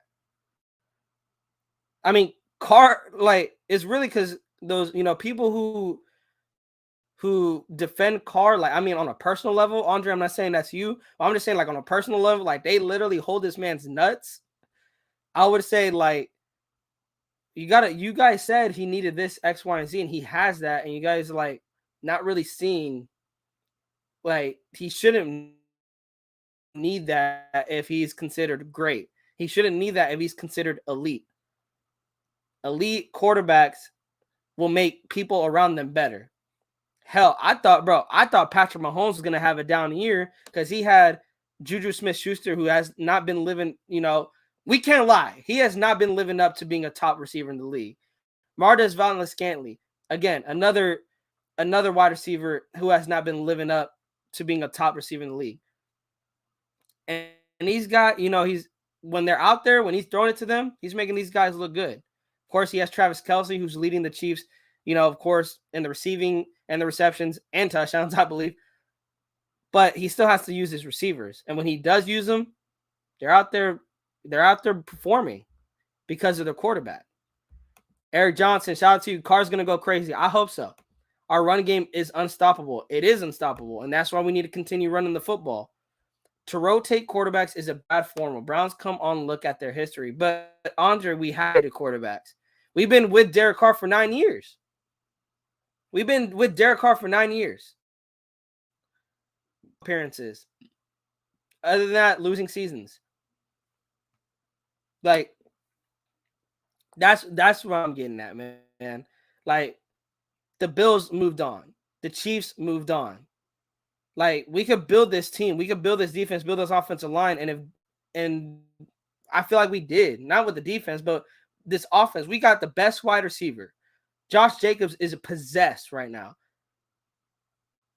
I mean, Carr, like, it's really because those, people who defend Carr, like, I mean, on a personal level, Andre, I'm not saying that's you. I'm just saying, like, on a personal level, like, they literally hold this man's nuts. I would say, like, you guys said he needed this X, Y, and Z, and he has that, and you guys, like, not really seeing, like, he shouldn't need that if he's considered great. He shouldn't need that if he's considered elite. Elite quarterbacks will make people around them better. Hell, I thought Patrick Mahomes was going to have a down year because he had Juju Smith-Schuster, who has not been living, we can't lie. He has not been living up to being a top receiver in the league. Marquez Valdes-Scantling, again, another wide receiver who has not been living up to being a top receiver in the league. And he's got, when they're out there, when he's throwing it to them, he's making these guys look good. Of course, he has Travis Kelce, who's leading the Chiefs, of course, in the receiving and the receptions and touchdowns, I believe. But he still has to use his receivers. And when he does use them, they're out there performing because of their quarterback. Eric Johnson, shout out to you. Carr's going to go crazy. I hope so. Our run game is unstoppable. It is unstoppable. And that's why we need to continue running the football. To rotate quarterbacks is a bad form. When Browns come on, look at their history. But, Andre, we had quarterbacks. We've been with Derek Carr for 9 years. Appearances. Other than that, losing seasons. Like, that's what I'm getting at, man. Like, the Bills moved on. The Chiefs moved on. Like, we could build this team. We could build this defense, build this offensive line. And I feel like we did. Not with the defense, but this offense. We got the best wide receiver. Josh Jacobs is possessed right now.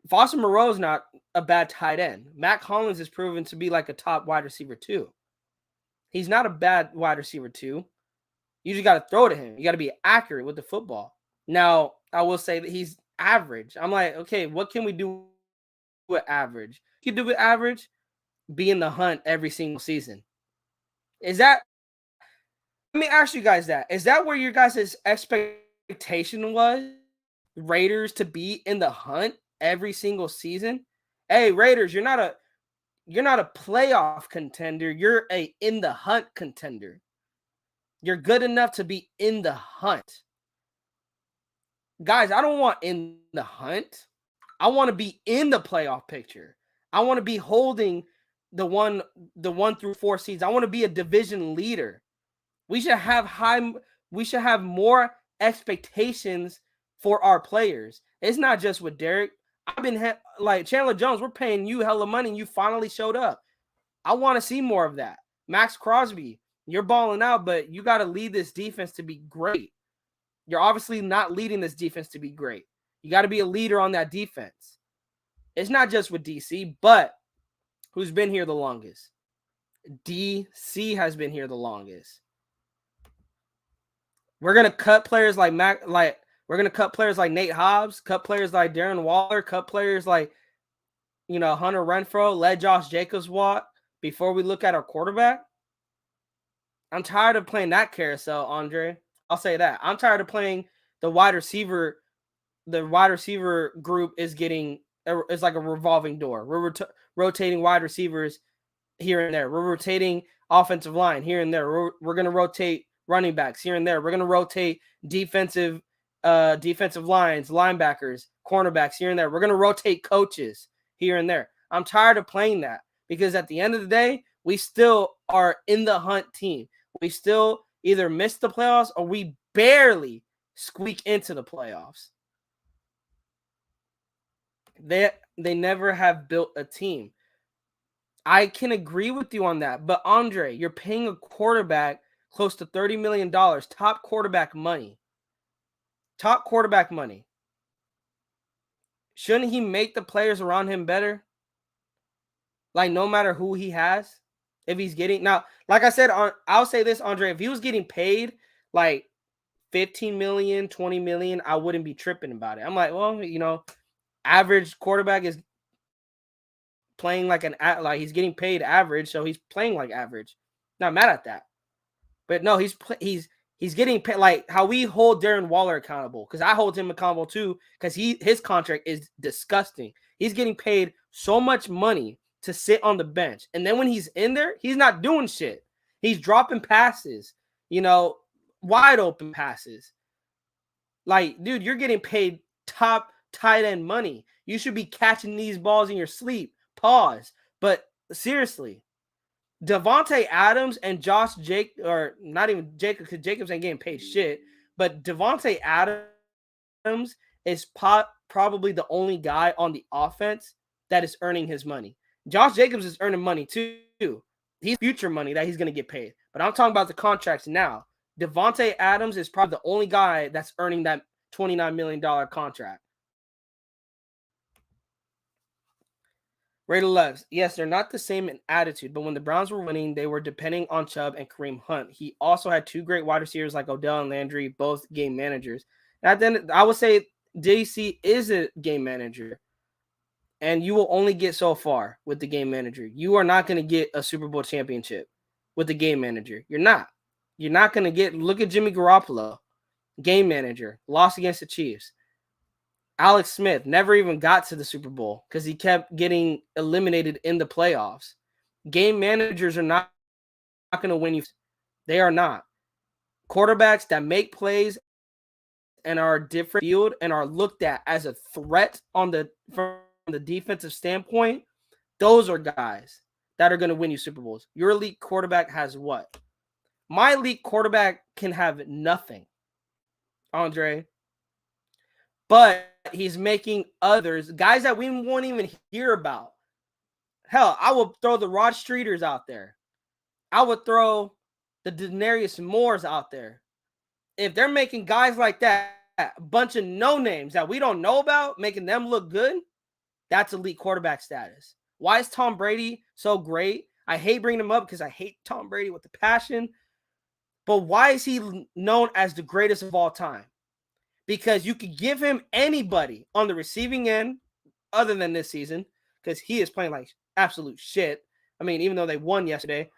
Foster Moreau is not a bad tight end. Mac Hollins is proven to be like a top wide receiver too. He's not a bad wide receiver too. You just got to throw to him. You got to be accurate with the football. Now, I will say that he's average. I'm like, okay, what can we do with average? You can do with average, be in the hunt every single season. Let me ask you guys that. Is that where your guys' expectation was? Raiders to be in the hunt every single season? Hey, Raiders, you're not a playoff contender. You're a in the hunt contender. You're good enough to be in the hunt. Guys, I don't want in the hunt. I want to be in the playoff picture. I want to be holding the 1 through 4 seeds. I want to be a division leader. We should have more expectations for our players. It's not just with Derek. I've been like Chandler Jones, we're paying you hella money and you finally showed up. I want to see more of that. Max Crosby, you're balling out, but you got to lead this defense to be great. You're obviously not leading this defense to be great. You got to be a leader on that defense. It's not just with DC, but who's been here the longest? DC has been here the longest. We're gonna cut players like we're gonna cut players like Nate Hobbs, cut players like Darren Waller, cut players like Hunter Renfrow, let Josh Jacobs walk before we look at our quarterback. I'm tired of playing that carousel, Andre. I'll say that. I'm tired of playing the wide receiver. The wide receiver group is like a revolving door. We're rotating wide receivers here and there. We're rotating offensive line here and there. We're going to rotate running backs here and there. We're going to rotate defensive lines, linebackers, cornerbacks here and there. We're going to rotate coaches here and there. I'm tired of playing that because at the end of the day, we still are in the hunt team. We still either miss the playoffs or we barely squeak into the playoffs. They never have built a team. I can agree with you on that. But Andre, you're paying a quarterback close to $30 million, top quarterback money. Top quarterback money. Shouldn't he make the players around him better? Like, no matter who he has, if he's getting... Now, like I said, I'll say this, Andre, if he was getting paid like 15 million, 20 million, I wouldn't be tripping about it. I'm like, well, average quarterback is playing like he's getting paid average, so he's playing like average. Not mad at that. But no, he's getting paid like how we hold Darren Waller accountable, because I hold him accountable too, because his contract is disgusting. He's getting paid so much money to sit on the bench, and then when he's in there, he's not doing shit. He's dropping passes, wide open passes. Like, dude, you're getting paid top tight end money. You should be catching these balls in your sleep. Pause. But seriously, Davante Adams and Josh Jacobs, or not even Jacobs, because Jacobs ain't getting paid shit, but Davante Adams is probably the only guy on the offense that is earning his money. Josh Jacobs is earning money too. He's future money that he's going to get paid. But I'm talking about the contracts now. Davante Adams is probably the only guy that's earning that $29 million contract. Raider loves. Yes, they're not the same in attitude, but when the Browns were winning, they were depending on Chubb and Kareem Hunt. He also had two great wide receivers like Odell and Landry, both game managers. And then I would say DC is a game manager, and you will only get so far with the game manager. You are not going to get a Super Bowl championship with the game manager. You're not. You're not going to get – look at Jimmy Garoppolo, game manager, lost against the Chiefs. Alex Smith never even got to the Super Bowl because he kept getting eliminated in the playoffs. Game managers are not going to win you. They are not. Quarterbacks that make plays and are a different field and are looked at as a threat from the defensive standpoint, those are guys that are going to win you Super Bowls. Your elite quarterback has what? My elite quarterback can have nothing, Andre. But he's making others, guys that we won't even hear about. Hell, I will throw the Rod Streeters out there. I would throw the Denarius Moores out there. If they're making guys like that, a bunch of no-names that we don't know about, making them look good, that's elite quarterback status. Why is Tom Brady so great? I hate bringing him up because I hate Tom Brady with a passion. But why is he known as the greatest of all time? Because you could give him anybody on the receiving end other than this season, because he is playing like absolute shit. I mean, even though they won yesterday.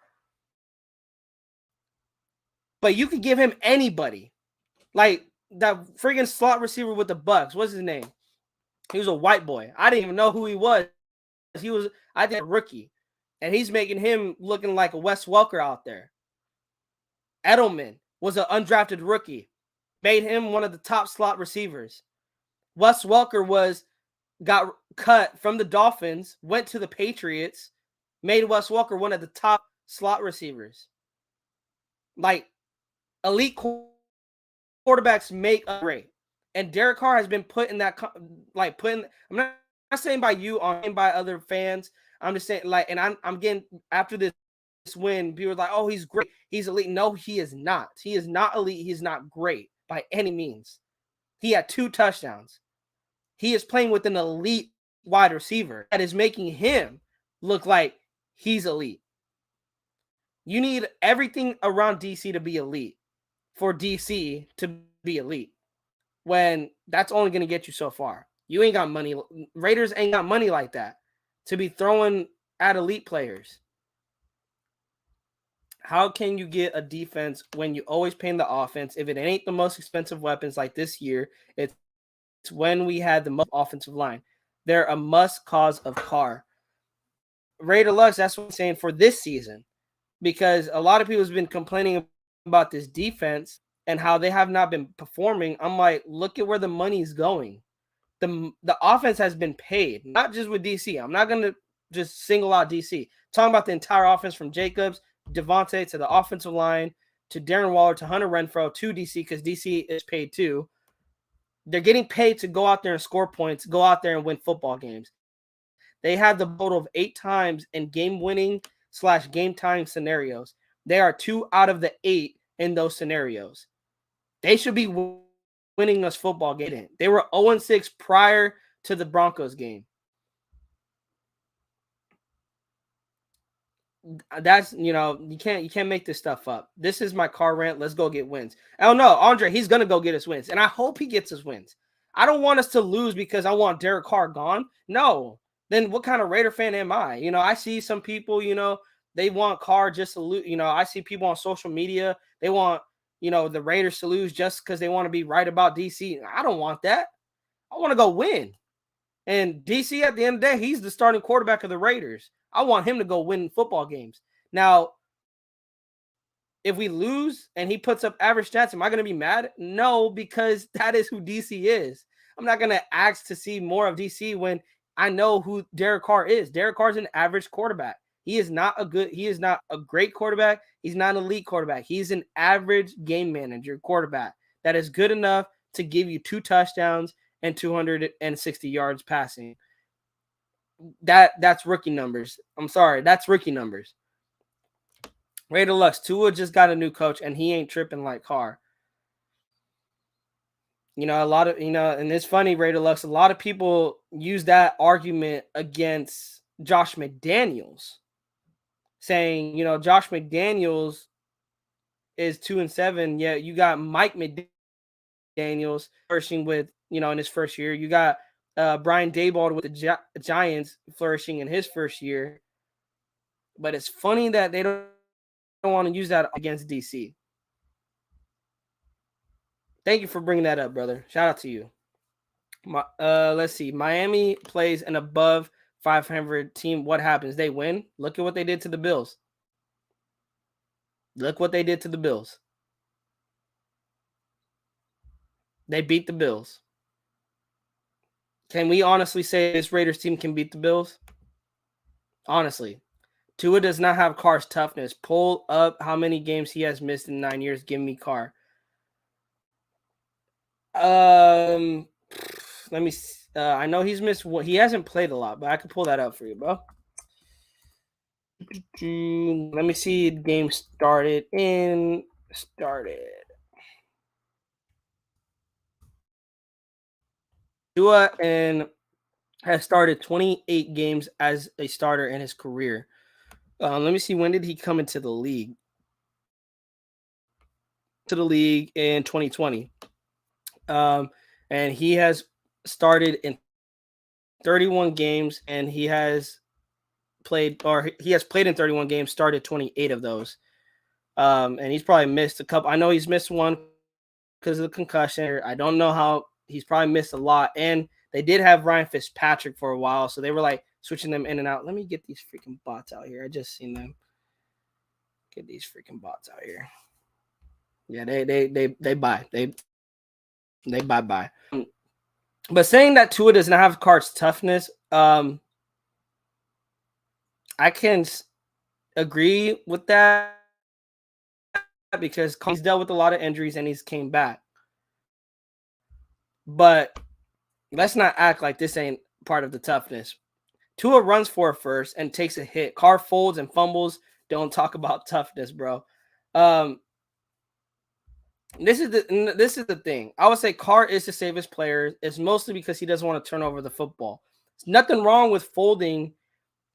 But you could give him anybody. Like that friggin' slot receiver with the Bucks. What's his name? He was a white boy. I didn't even know who he was. He was, I think, a rookie. And he's making him looking like a Wes Welker out there. Edelman was an undrafted rookie. Made him one of the top slot receivers. Wes Welker got cut from the Dolphins, went to the Patriots, made Wes Welker one of the top slot receivers. Like, elite quarterbacks make a great. And Derek Carr has been put in that, I'm not saying by you, I'm saying by other fans. I'm just saying, and I'm getting, after this win, people are like, oh, he's great. He's elite. No, he is not. He is not elite. He's not great by any means. He had 2 touchdowns. He is playing with an elite wide receiver that is making him look like he's elite. You need everything around DC to be elite for DC to be elite, when that's only going to get you so far. You ain't got money. Raiders ain't got money like that to be throwing at elite players. How can you get a defense when you always paying the offense? If it ain't the most expensive weapons like this year, it's when we had the most offensive line. They're a must cause of Carr. Raider Lux, that's what I'm saying for this season, because a lot of people have been complaining about this defense and how they have not been performing. I'm like, look at where the money's going. The offense has been paid, not just with DC. I'm not going to just single out DC. Talking about the entire offense from Jacobs, Davante to the offensive line, to Darren Waller, to Hunter Renfrow, to DC, because DC is paid too. They're getting paid to go out there and score points, go out there and win football games. They had the total of 8 times in game-winning / game-tying scenarios. They are 2 out of the 8 in those scenarios. They should be winning us football game. They were 0-6 prior to the Broncos game. That's, you can't make this stuff up. This is my car rant. Let's go get wins. Oh no, Andre, he's gonna go get us wins, and I hope he gets his wins. I don't want us to lose because I want Derek Carr gone. No, then what kind of Raider fan am I? I see some people, they want Carr just to lose. I see people on social media, they want, the Raiders to lose just because they want to be right about DC. I don't want that. I want to go win. And DC, at the end of the day, he's the starting quarterback of the Raiders. I want him to go win football games. Now, if we lose and he puts up average stats, am I going to be mad? No, because that is who DC is. I'm not going to ask to see more of DC when I know who Derek Carr is. Derek Carr is an average quarterback. He is not a great quarterback. He's not an elite quarterback. He's an average game manager quarterback that is good enough to give you 2 touchdowns and 260 yards passing. That's rookie numbers. I'm sorry, that's rookie numbers. Raider Lux, Tua just got a new coach and he ain't tripping like Carr. A lot of, and it's funny, Raider Lux, a lot of people use that argument against Josh McDaniels, saying, Josh McDaniels is 2-7. Yeah, you got Mike McDaniels flourishing with, in his first year. You got Brian Daboll with the Giants flourishing in his first year. But it's funny that they don't want to use that against DC. Thank you for bringing that up, brother. Shout out to you. Let's see. Miami plays an above 500 team. What happens? They win. Look at what they did to the Bills. Look what they did to the Bills. They beat the Bills. Can we honestly say this Raiders team can beat the Bills? Honestly. Tua does not have Carr's toughness. Pull up how many games he has missed in 9 years. Give me Carr. Let me see. I know he's missed what he hasn't played a lot, but I can pull that up for you, bro. Let me see. Game started. Tua and has started 28 games as a starter in his career. Let me see. When did he come into the league? To the league in 2020. And he has started in 31 games, and he has played in 31 games, started 28 of those. And he's probably missed a couple. I know he's missed one because of the concussion. I don't know how. He's probably missed a lot. And they did have Ryan Fitzpatrick for a while, so they were like switching them in and out. Let me get these freaking bots out here. I just seen them. Get these freaking bots out here. Yeah, they buy. They buy. But saying that Tua does not have Carr's toughness, I can agree with that because he's dealt with a lot of injuries and he's came back. But let's not act like this ain't part of the toughness. Tua runs for it first and takes a hit. Carr folds and fumbles. Don't talk about toughness, bro. This is the thing. I would say Carr is the safest player. It's mostly because he doesn't want to turn over the football. There's nothing wrong with folding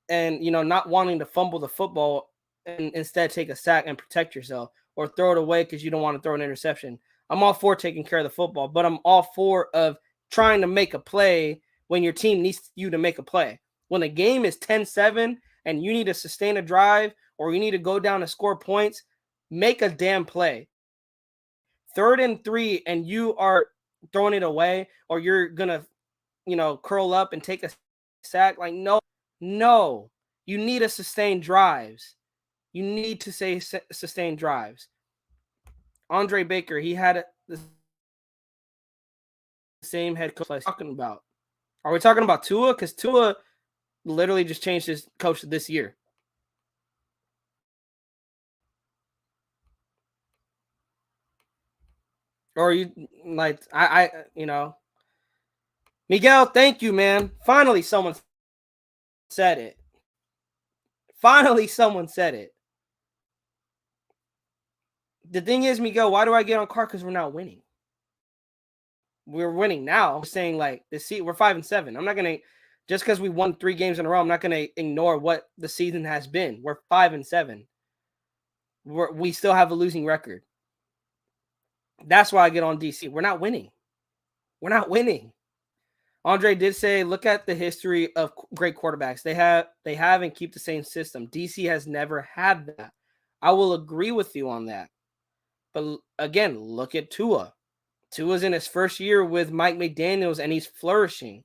and not wanting to fumble the football and instead take a sack and protect yourself or throw it away because you don't want to throw an interception. I'm all for taking care of the football, but I'm all for of trying to make a play when your team needs you to make a play. When the game is 10-7 and you need to sustain a drive or you need to go down and score points, make a damn play. 3rd and 3 and you are throwing it away or you're going to, curl up and take a sack. Like, no, you need to sustain drives. You need to sustain drives. Andre Baker, he had the same head coach talking about. Are we talking about Tua? Because Tua literally just changed his coach this year. Or you like Miguel, thank you, man. Finally someone said it. The thing is, Miguel, why do I get on Carr? Because we're not winning. We're winning now. I'm saying like we're 5-7. I'm not gonna Just because we won 3 games in a row, I'm not going to ignore what the season has been. We're 5-7. We still have a losing record. That's why I get on DC. We're not winning. We're not winning. Andre did say, look at the history of great quarterbacks. They have and keep the same system. DC has never had that. I will agree with you on that. But again, look at Tua. Tua's in his first year with Mike McDaniels, and he's flourishing.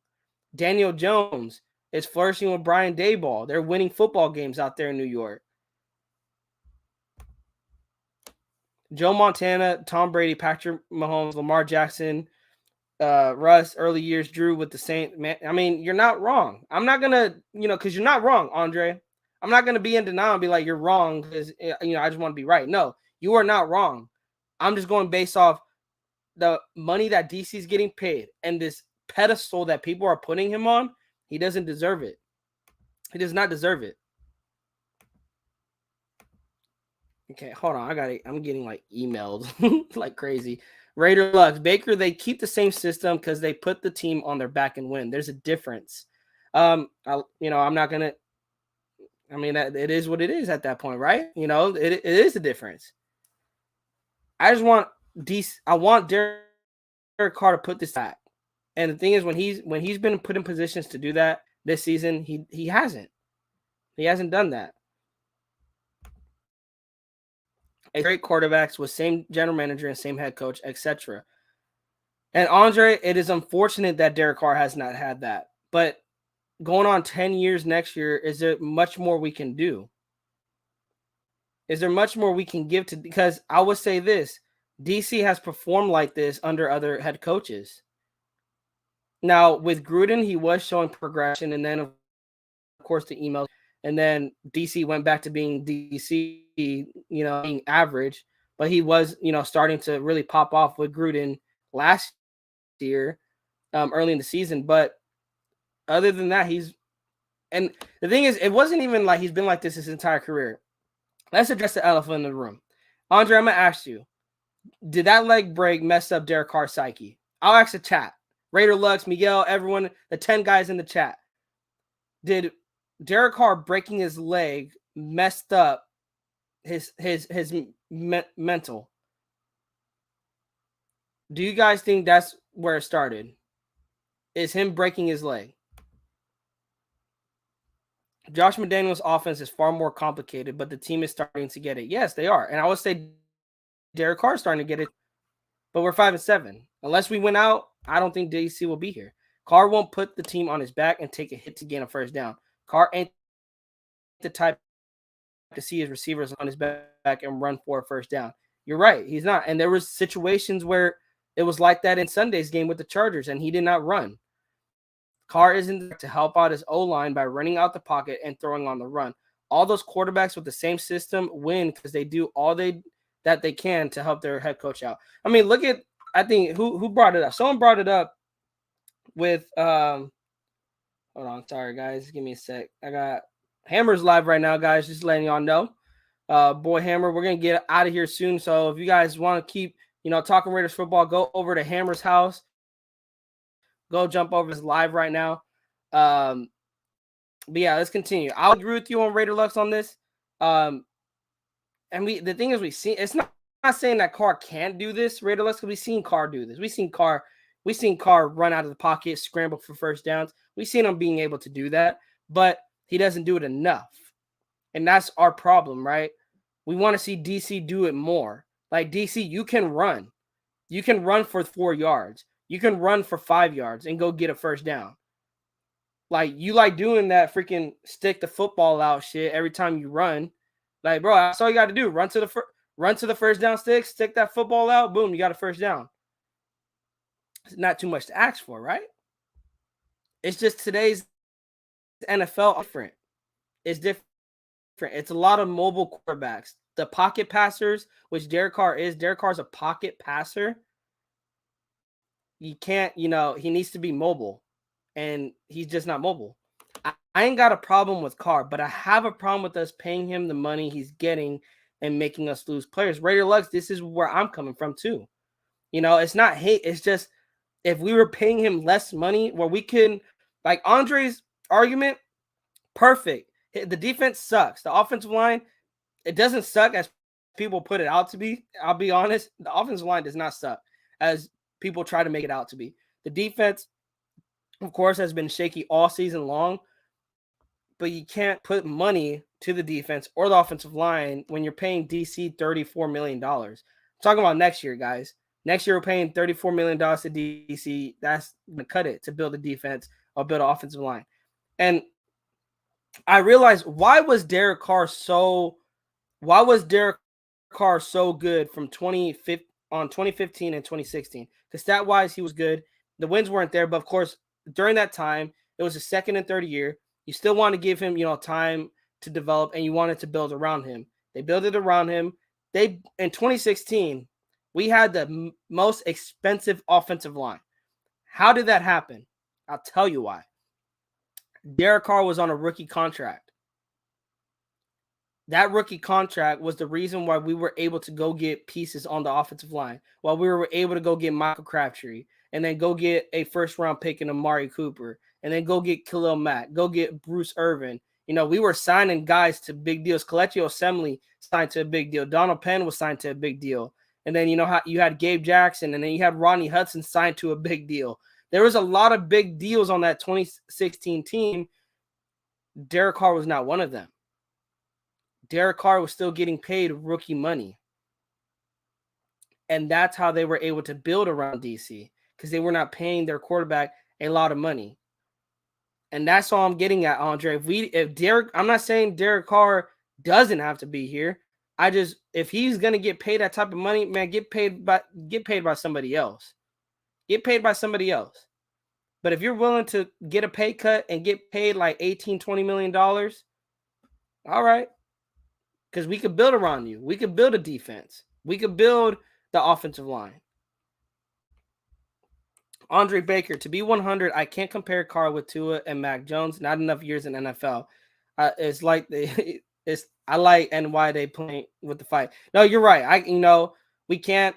Daniel Jones is flourishing with Brian Daboll. They're winning football games out there in New York. Joe Montana, Tom Brady, Patrick Mahomes, Lamar Jackson, Russ, early years, Drew with the Saints. Man, I mean, you're not wrong. I'm not going to, because you're not wrong, Andre. I'm not going to be in denial and be like, you're wrong because, I just want to be right. No, you are not wrong. I'm just going based off the money that DC is getting paid and this pedestal that people are putting him on. He doesn't deserve it. He does not deserve it. Okay, hold on. I'm getting like emailed like crazy. Raider Lux, Baker, they keep the same system because they put the team on their back and win. There's a difference. I'm not gonna. I mean, it is what it is at that point, right? It is a difference. I just want I want Derek Carr to put this back. And the thing is, when he's been put in positions to do that this season, he hasn't. He hasn't done that. Great quarterbacks with same general manager and same head coach, etc. And Andre, it is unfortunate that Derek Carr has not had that. But going on 10 years next year, is there much more we can do? Is there much more we can give to? Because I would say this, DC has performed like this under other head coaches. Now, with Gruden, he was showing progression, and then, of course, the emails. And then DC went back to being DC, being average. But he was, starting to really pop off with Gruden last year, early in the season. But other than that, and the thing is, it wasn't even like he's been like this his entire career. Let's address the elephant in the room. Andre, I'm going to ask you, did that leg break mess up Derek Carr's psyche? I'll ask the chat. Raider Lux, Miguel, everyone, the 10 guys in the chat. Did Derek Carr breaking his leg messed up his mental? Do you guys think that's where it started? Is him breaking his leg? Josh McDaniels' offense is far more complicated, but the team is starting to get it. Yes, they are. And I would say Derek Carr is starting to get it, but we're 5-7. Unless we win out, I don't think DC will be here. Carr won't put the team on his back and take a hit to gain a first down. Carr ain't the type to see his receivers on his back and run for a first down. You're right. He's not. And there was situations where it was like that in Sunday's game with the Chargers, and he did not run. Carr isn't there to help out his O-line by running out the pocket and throwing on the run. All those quarterbacks with the same system win because they do all that they can to help their head coach out. I mean, look at, I think, who brought it up? Someone brought it up with, hold on, sorry, guys. Give me a sec. I got Hammer's live right now, guys, just letting y'all know. Boy Hammer, we're going to get out of here soon. So if you guys want to keep, talking Raiders football, go over to Hammer's house. Go jump over his live right now. But yeah, let's continue. I'll agree with you on Raider Lux on this. And the thing is, it's not saying that Carr can't do this, Raider Lux, because we've seen Carr do this. We've seen Carr run out of the pocket, scramble for first downs. We've seen him being able to do that, but he doesn't do it enough. And that's our problem, right? We want to see DC do it more. Like, DC, you can run. You can run for 4 yards. You can run for 5 yards and go get a first down. Like, you like doing that freaking stick the football out shit every time you run. Like, bro, that's all you got to do. Run to the first down stick that football out, boom, you got a first down. It's not too much to ask for, right? It's just today's NFL different. It's different. It's a lot of mobile quarterbacks. The pocket passers, which Derek Carr is. Derek Carr's a pocket passer. You can't, he needs to be mobile, and he's just not mobile. I ain't got a problem with Carr, but I have a problem with us paying him the money he's getting and making us lose players. Raider Lux, this is where I'm coming from too. It's not hate. It's just if we were paying him less money where we can, like Andre's argument, perfect. The defense sucks. The offensive line, it doesn't suck as people put it out to be. I'll be honest. The offensive line does not suck as people try to make it out to be. The defense, of course, has been shaky all season long, but you can't put money to the defense or the offensive line when you're paying DC $34 million. I'm talking about next year, guys. Next year, we're paying $34 million to DC. That's going to cut it to build a defense or build an offensive line. And I realized, why was Derek Carr so good from 2015 and 2016? Because stat-wise, he was good. The wins weren't there, but of course, during that time, it was his second and third year. You still want to give him, time to develop, and you wanted to build around him. They built it around him. In 2016, we had the most expensive offensive line. How did that happen? I'll tell you why. Derek Carr was on a rookie contract. That rookie contract was the reason why we were able to go get pieces on the offensive line, while we were able to go get Michael Crabtree, and then go get a first-round pick in Amari Cooper, and then go get Khalil Mack, go get Bruce Irvin. We were signing guys to big deals. Kelechi Osemele signed to a big deal. Donald Penn was signed to a big deal. And then, how you had Gabe Jackson, and then you had Rodney Hudson signed to a big deal. There was a lot of big deals on that 2016 team. Derek Carr was not one of them. Derek Carr was still getting paid rookie money. And that's how they were able to build around DC, because they were not paying their quarterback a lot of money. And that's all I'm getting at, Andre. I'm not saying Derek Carr doesn't have to be here. If he's gonna get paid that type of money, man, get paid by somebody else. Get paid by somebody else. But if you're willing to get a pay cut and get paid like $18-20 million, all right. Because we could build around you. We could build a defense. We could build the offensive line. Andre Baker, to be 100, I can't compare Carr with Tua and Mac Jones. Not enough years in NFL. It's like I like and why they play with the fight. No, you're right. We can't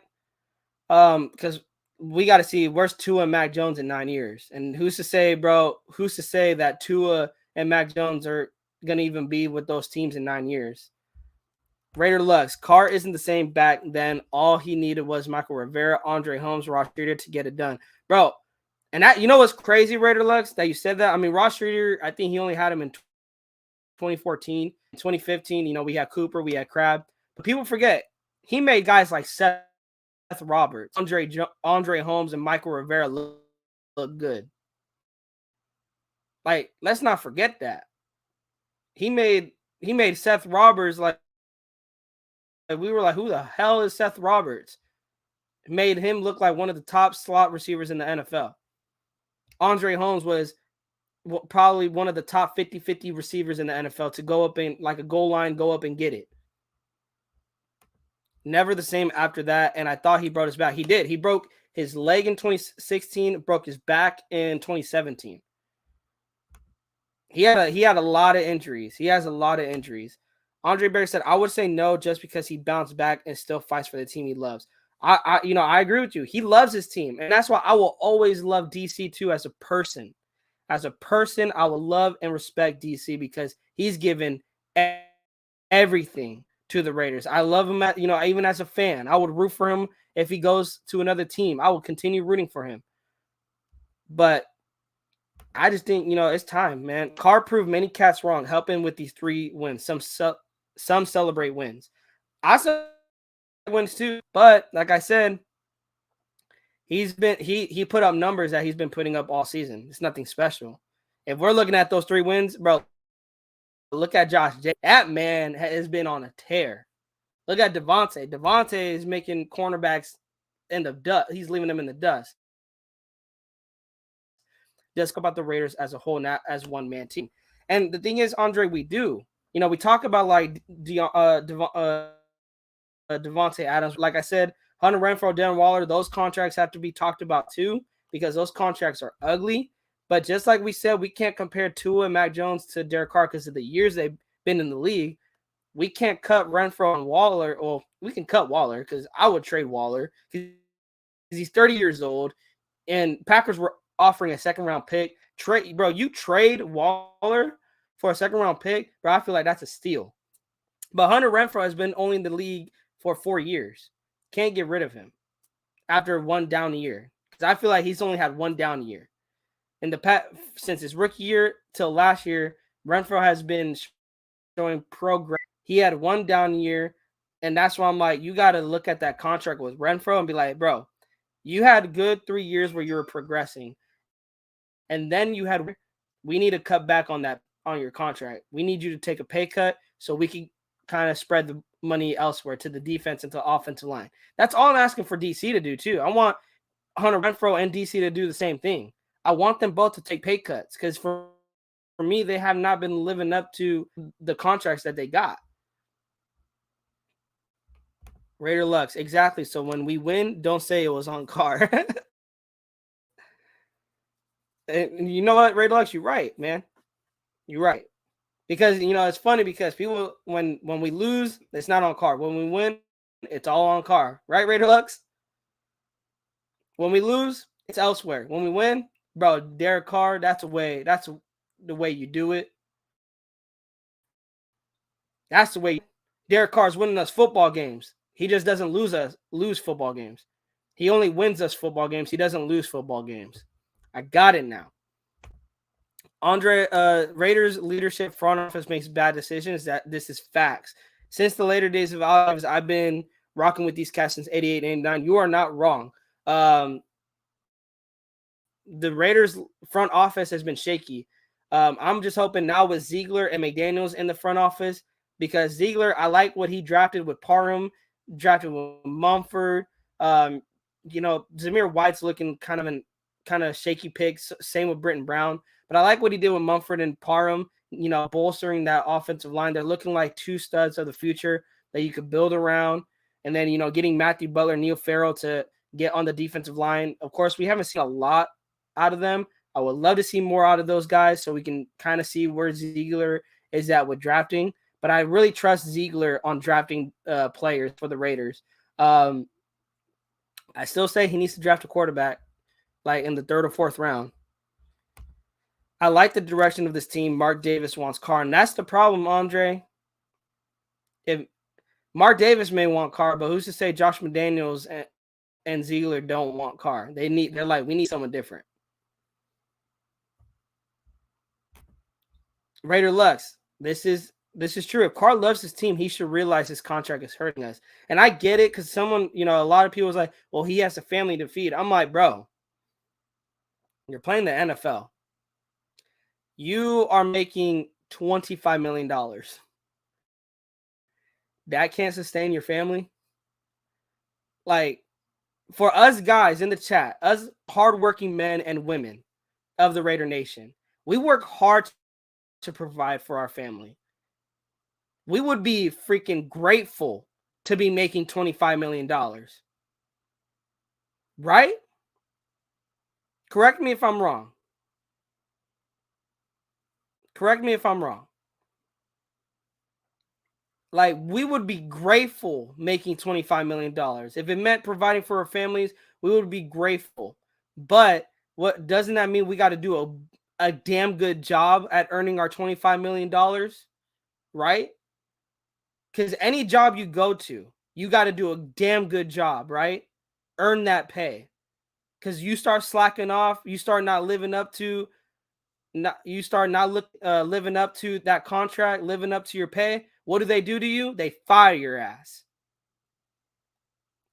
because we got to see where's Tua and Mac Jones in 9 years. And who's to say, bro? Who's to say that Tua and Mac Jones are gonna even be with those teams in 9 years? Raider Lux, Carr isn't the same back then. All he needed was Michael Rivera, Andre Holmes, Ross Streeter to get it done. Bro, and that, what's crazy, Raider Lux, that you said that? I mean, Ross Streeter, I think he only had him in 2014. In 2015, we had Cooper, we had Crab. But people forget, he made guys like Seth Roberts, Andre Holmes, and Michael Rivera look good. Like, let's not forget that. He made Seth Roberts like we were like, who the hell is Seth Roberts? It made him look like one of the top slot receivers in the NFL. Andre Holmes was probably one of the top 50-50 receivers in the NFL to go up in like a goal line, go up and get it. Never the same after that, and I thought he brought his back. He did. He broke his leg in 2016, broke his back in 2017. He had a lot of injuries. He has a lot of injuries. Andre Baker said, I would say no just because he bounced back and still fights for the team he loves. I agree with you. He loves his team, and that's why I will always love DC too as a person. As a person, I will love and respect DC because he's given everything to the Raiders. I love him, even as a fan. I would root for him if he goes to another team. I will continue rooting for him. But I just think, it's time, man. Carr proved many cats wrong, helping with these 3 wins. Some celebrate wins. I celebrate wins too, but like I said, he put up numbers that he's been putting up all season. It's nothing special. If we're looking at those 3 wins, bro, look at Josh J. That man has been on a tear. Look at Devontae. Devontae is making cornerbacks in the dust. He's leaving them in the dust. Just about the Raiders as a whole, not as one-man team. And the thing is, Andre, we do. We talk about like Devontae Adams. Like I said, Hunter Renfrow, Darren Waller, those contracts have to be talked about too because those contracts are ugly. But just like we said, we can't compare Tua and Mac Jones to Derek Carr because of the years they've been in the league. We can't cut Renfrow and Waller. Well, we can cut Waller because I would trade Waller because he's 30 years old, and Packers were offering a second-round pick trade, bro. You trade Waller for a second-round pick, bro. I feel like that's a steal. But Hunter Renfrow has been only in the league for 4 years. Can't get rid of him after one down year, because I feel like he's only had one down year. In the past, since his rookie year till last year, Renfrow has been showing progress. He had one down year, and that's why I'm like, you got to look at that contract with Renfrow and be like, bro, you had good 3 years where you were progressing, and then we need to cut back on that on your contract. We need you to take a pay cut so we can kind of spread the money elsewhere to the defense and to the offensive line. That's all I'm asking for DC to do too. I want Hunter Renfrow and DC to do the same thing. I want them both to take pay cuts because for me, they have not been living up to the contracts that they got. Raider Lux, exactly. So when we win, don't say it was on Carr. And you know what, Raider Lux, you're right, man. You're right. Because, it's funny because people, when we lose, it's not on Carr. When we win, it's all on Carr. Right, Raider Lux? When we lose, it's elsewhere. When we win, bro, Derek Carr, that's the way you do it. That's the way. Derek Carr's winning us football games. He just doesn't lose football games. He only wins us football games. He doesn't lose football games. I got it now. Andre, Raiders leadership front office makes bad decisions. This is facts. Since the later days of Olives, I've been rocking with these cats since 88, 89. You are not wrong. The Raiders front office has been shaky. I'm just hoping now with Ziegler and McDaniels in the front office, because Ziegler, I like what he drafted with Parham, drafted with Mumford. Zamir White's looking kind of shaky picks. Same with Britton Brown. But I like what he did with Mumford and Parham, bolstering that offensive line. They're looking like two studs of the future that you could build around. And then, getting Matthew Butler, Neil Farrell to get on the defensive line. Of course, we haven't seen a lot out of them. I would love to see more out of those guys so we can kind of see where Ziegler is at with drafting. But I really trust Ziegler on drafting players for the Raiders. I still say he needs to draft a quarterback like in the 3rd or 4th round. I like the direction of this team. Mark Davis wants Carr, and that's the problem, Andre. If Mark Davis may want Carr, but who's to say Josh McDaniels and Ziegler don't want Carr? They're like, we need someone different. Raider Lux, this is true. If Carr loves his team, he should realize his contract is hurting us. And I get it because someone, a lot of people was like, well, he has a family to feed. I'm like, bro, you're playing the NFL. You are making $25 million. That can't sustain your family. Like, for us guys in the chat, us hardworking men and women of the Raider Nation, we work hard to provide for our family. We would be freaking grateful to be making $25 million. Right? Correct me if I'm wrong. Correct me if I'm wrong. Like, we would be grateful making $25 million. If it meant providing for our families, we would be grateful. But what doesn't that mean we got to do a damn good job at earning our $25 million? Right? Because any job you go to, you got to do a damn good job, right? Earn that pay. Because you start slacking off, you start not living up to living up to that contract, living up to your pay. What do they do to you? They fire your ass.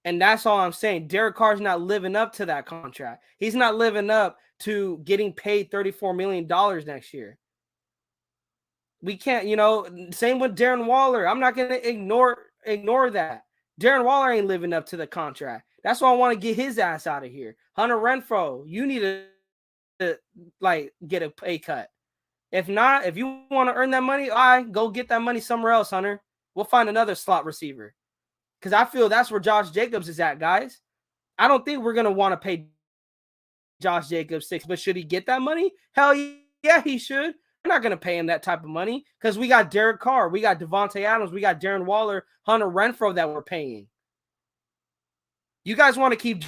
And that's all I'm saying. Derek Carr's not living up to that contract. He's not living up to getting paid $34 million next year. We can't, same with Darren Waller. I'm not going to ignore that. Darren Waller ain't living up to the contract. That's why I want to get his ass out of here. Hunter Renfrow, you need to get a pay cut. If not, if you want to earn that money, go get that money somewhere else, Hunter. We'll find another slot receiver. Because I feel that's where Josh Jacobs is at, guys. I don't think we're going to want to pay Josh Jacobs $6, but should he get that money? Hell yeah, he should. We're not going to pay him that type of money because we got Derek Carr, we got Devontae Adams, we got Darren Waller, Hunter Renfrow that we're paying. You guys want to keep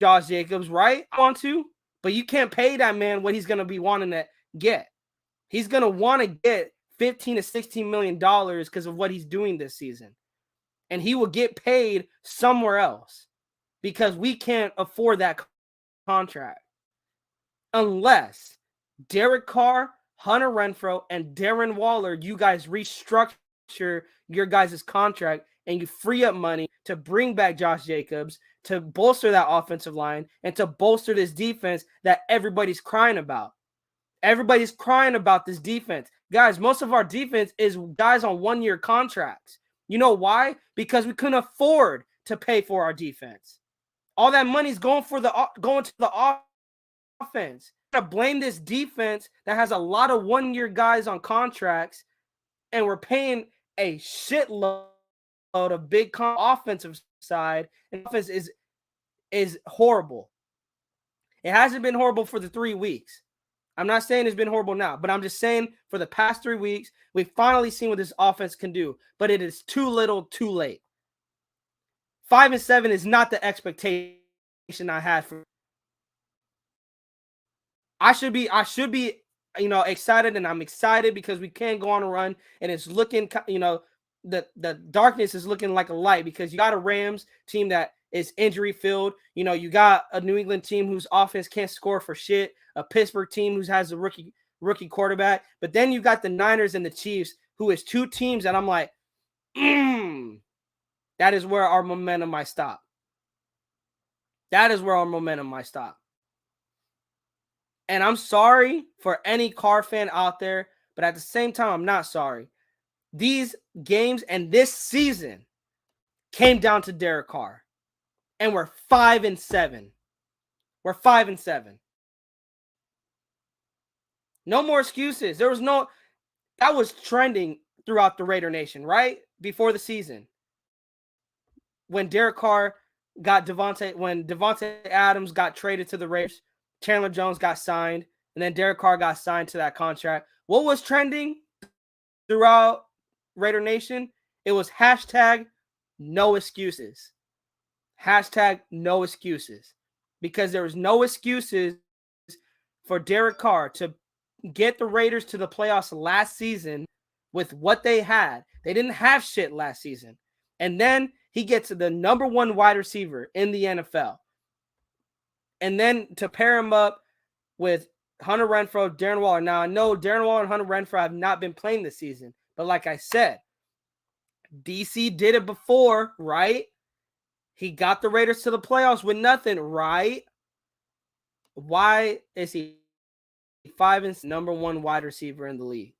Josh Jacobs, right? I want to. But you can't pay that man what he's going to be wanting to get. He's going to want to get $15 to $16 million because of what he's doing this season. And he will get paid somewhere else because we can't afford that contract. Unless Derek Carr, Hunter Renfrow, and Darren Waller, you guys restructure your guys' contract and you free up money to bring back Josh Jacobs, to bolster that offensive line, and to bolster this defense that everybody's crying about. Everybody's crying about this defense. Guys, most of our defense is guys on one-year contracts. You know why? Because we couldn't afford to pay for our defense. All that money's going to the offense. To blame this defense that has a lot of one-year guys on contracts, and we're paying a shitload of big offensive side, and offense is horrible. It hasn't been horrible for the 3 weeks. I'm not saying it's been horrible now, but I'm just saying for the past 3 weeks, we've finally seen what this offense can do, but it is too little, too late. 5-7 is not the expectation I had for. I should be, excited, and I'm excited because we can go on a run, and it's looking, the darkness is looking like a light because you got a Rams team that is injury filled. You got a New England team whose offense can't score for shit, a Pittsburgh team who has a rookie quarterback, but then you got the Niners and the Chiefs, who is two teams that I'm like, that is where our momentum might stop. That is where our momentum might stop. And I'm sorry for any Carr fan out there, but at the same time, I'm not sorry. These games and this season came down to Derek Carr. And we're 5-7. We're 5-7. No more excuses. That was trending throughout the Raider Nation, right? Before the season. When Derek Carr got when Devontae Adams got traded to the Raiders, Chandler Jones got signed, and then Derek Carr got signed to that contract. What was trending throughout Raider Nation? It was hashtag no excuses. Hashtag no excuses. Because there was no excuses for Derek Carr to get the Raiders to the playoffs last season with what they had. They didn't have shit last season. And then he gets the number one wide receiver in the NFL. And then to pair him up with Hunter Renfrow, Darren Waller. Now, I know Darren Waller and Hunter Renfrow have not been playing this season. But like I said, DC did it before, right? He got the Raiders to the playoffs with nothing, right? Why is he 5 number one wide receiver in the league?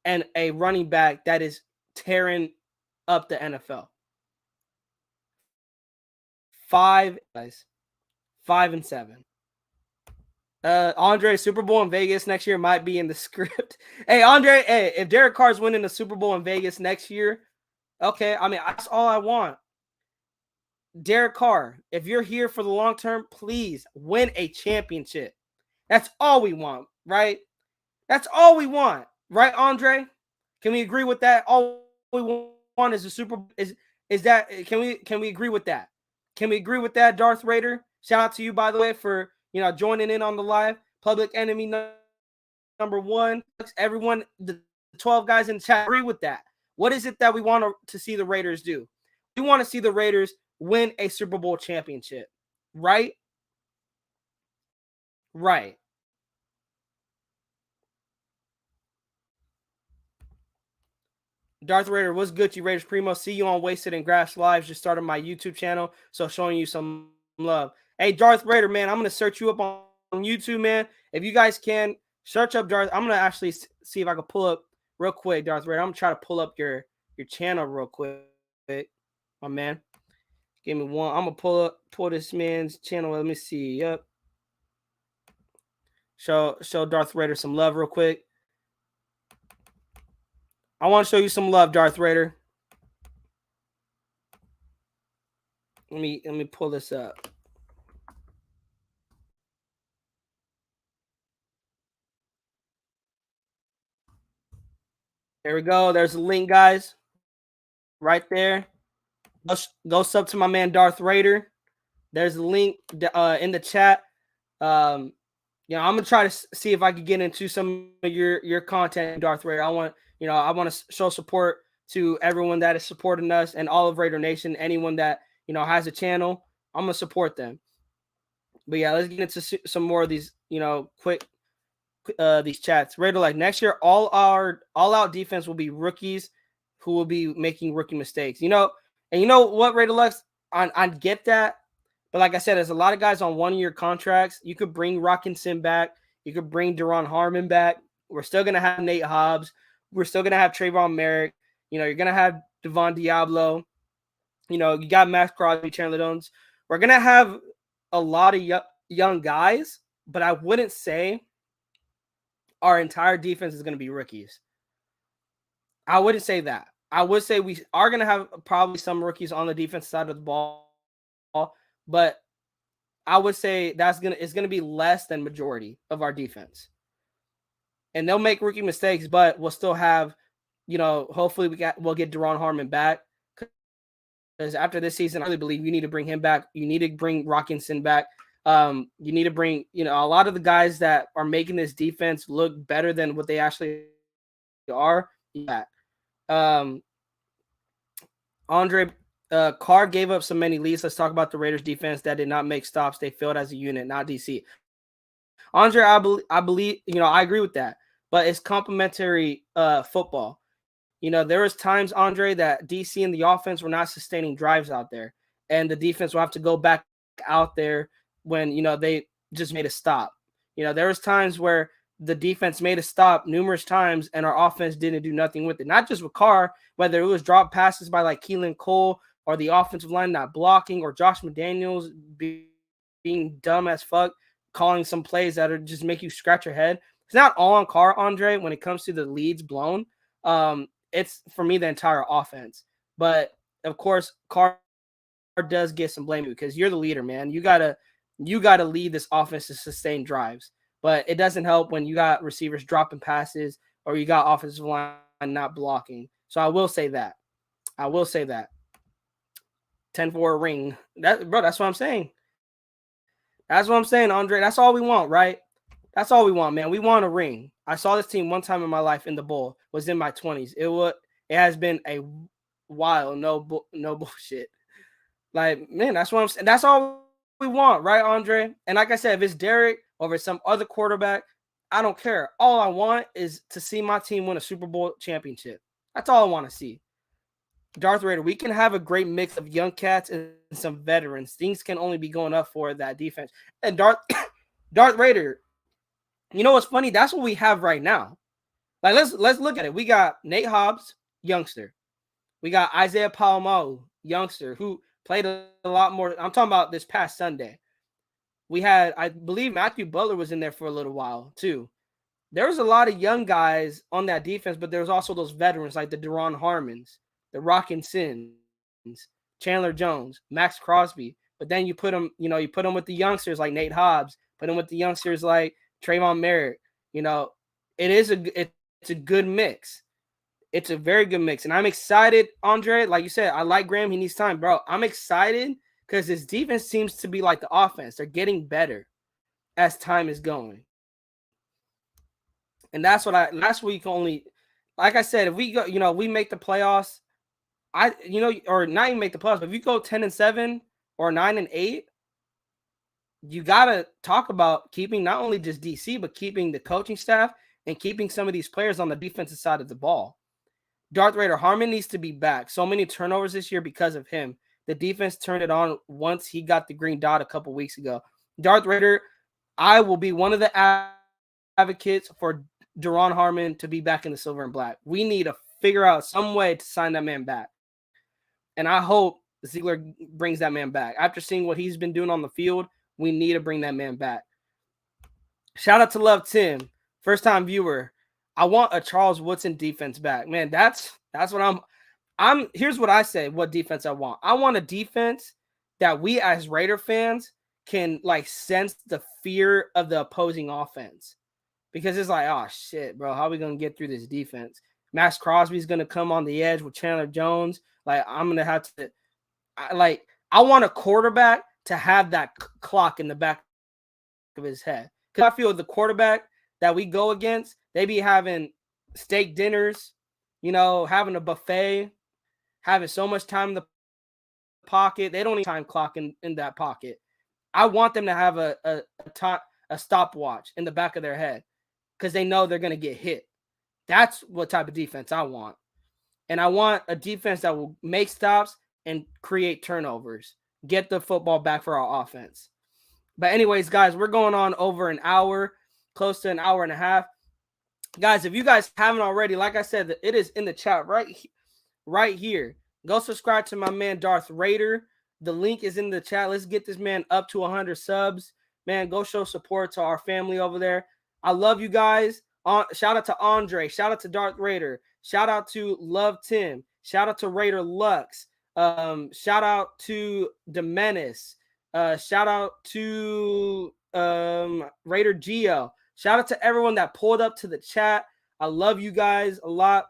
And a running back that is tearing up the NFL. 5 guys. 5-7. Andre, Super Bowl in Vegas next year might be in the script. Hey, Andre, if Derek Carr's winning the Super Bowl in Vegas next year, okay, I mean, that's all I want. Derek Carr, if you're here for the long term, please win a championship. That's all we want, right? That's all we want, right, Andre? Can we agree with that? All we want is a Super Bowl. Is that? Can we agree with that? Can we agree with that, Darth Raider? Shout out to you, by the way, for joining in on the live. Public Enemy number 1. Everyone, the 12 guys in the chat agree with that. What is it that we want to see the Raiders do? We want to see the Raiders win a Super Bowl championship, right? Right. Darth Raider, what's good, you Raiders Primo? See you on Wasted and Grass Lives. Just started my YouTube channel, so showing you some love. Hey, Darth Raider, man, I'm going to search you up on YouTube, man. If you guys can, search up Darth. I'm going to actually see if I can pull up real quick, Darth Raider. I'm going to try to pull up your channel real quick, my man. Give me one. I'm going to pull this man's channel. Let me see. Yep. Show Darth Raider some love real quick. I want to show you some love, Darth Raider. Let me pull this up. There we go. There's a link, guys. Right there. Go sub to my man Darth Raider. There's a link in the chat. I'm gonna try to see if I could get into some of your content, Darth Raider. I want to show support to everyone that is supporting us and all of Raider Nation. Anyone that has a channel, I'm gonna support them. But yeah, let's get into some more of these quick these chats. Raider, like, next year, all out defense will be rookies who will be making rookie mistakes. And you know what, Raider Lux, I get that. But like I said, there's a lot of guys on 1-year contracts. You could bring Rockinson back. You could bring Duron Harmon back. We're still going to have Nate Hobbs. We're still going to have Trayvon Merrick. You're going to have Devon Diablo. You got Max Crosby, Chandler Jones. We're going to have a lot of young guys, but I wouldn't say our entire defense is going to be rookies. I wouldn't say that. I would say we are going to have probably some rookies on the defense side of the ball, but I would say it's gonna be less than majority of our defense. And they'll make rookie mistakes, but we'll still have, hopefully we'll get Duron Harmon back. Because after this season, I really believe you need to bring him back. You need to bring Rockinson back. You need to bring, a lot of the guys that are making this defense look better than what they actually are. Yeah. Andre Carr gave up so many leads. Let's talk about the Raiders defense that did not make stops. They failed as a unit, not DC. Andre, I believe, I agree with that, but it's complementary football. There was times, Andre, that DC and the offense were not sustaining drives out there, and the defense will have to go back out there when, they just made a stop. There was times where the defense made a stop numerous times and our offense didn't do nothing with it. Not just with Carr, whether it was drop passes by like Keelan Cole or the offensive line not blocking or Josh McDaniels being dumb as fuck, calling some plays that are just make you scratch your head. It's not all on Carr, Andre, when it comes to the leads blown. It's, for me, the entire offense. But, of course, Carr does get some blame because you're the leader, man. You gotta lead this offense to sustain drives. But it doesn't help when you got receivers dropping passes or you got offensive line not blocking. So I will say that. 10 for a ring. That's what I'm saying. That's what I'm saying, Andre. That's all we want, right? That's all we want, man. We want a ring. I saw this team one time in my life in the bowl. Was in my 20s. It has been a while. No bullshit. Like, man, that's what I'm saying. That's all we want, right, Andre? And like I said, if it's Derek or if it's some other quarterback, I don't care. All I want is to see my team win a Super Bowl championship. That's all I want to see. Darth Raider, we can have a great mix of young cats and some veterans. Things can only be going up for that defense. And Darth Raider, you know what's funny? That's what we have right now. Like, let's look at it. We got Nate Hobbs, youngster. We got Isaiah Palomalu, youngster, who played a lot more. I'm talking about this past Sunday. We had, I believe, Matthew Butler was in there for a little while too. There was a lot of young guys on that defense, but there was also those veterans like the Duron Harmons, the Rockinsons, Chandler Jones, Max Crosby. But then you put them with the youngsters like Nate Hobbs, put them with the youngsters like Trayvon Merrick. It's a good mix. It's a very good mix. And I'm excited, Andre. Like you said, I like Graham. He needs time, bro. I'm excited because his defense seems to be like the offense. They're getting better as time is going. And that's what last week only, like I said, if we go, we make the playoffs, or not even make the playoffs, but if you go 10-7 or 9-8, you got to talk about keeping not only just DC, but keeping the coaching staff and keeping some of these players on the defensive side of the ball. Darth Raider, Harmon needs to be back. So many turnovers this year because of him. The defense turned it on once he got the green dot a couple weeks ago. Darth Raider, I will be one of the advocates for Duron Harmon to be back in the silver and black. We need to figure out some way to sign that man back. And I hope Ziegler brings that man back. After seeing what he's been doing on the field, we need to bring that man back. Shout out to Love Tim, first-time viewer. I want a Charles Woodson defense back. Man, that's what I'm here's what I say, what defense I want. I want a defense that we as Raider fans can like sense the fear of the opposing offense. Because it's like, oh shit, bro, how are we gonna get through this defense? Max Crosby's gonna come on the edge with Chandler Jones. Like, I'm gonna have to I want a quarterback to have that clock in the back of his head. Because I feel the quarterback that we go against, they be having steak dinners, you know, having a buffet, having so much time in the pocket. They don't need time clock in that pocket. I want them to have a stopwatch in the back of their head because they know they're going to get hit. That's what type of defense I want. And I want a defense that will make stops and create turnovers, get the football back for our offense. But anyways, guys, we're going on over an hour, close to an hour and a half. Guys, if you guys haven't already, like I said, it is in the chat right here. Go subscribe to my man Darth Raider. The link is in the chat. Let's get this man up to 100 subs. Man, go show support to our family over there. I love you guys. Shout out to Andre. Shout out to Darth Raider. Shout out to Love Tim. Shout out to Raider Lux. Shout out to Demenis. Shout out to Raider Geo. Shout out to everyone that pulled up to the chat. I love you guys a lot.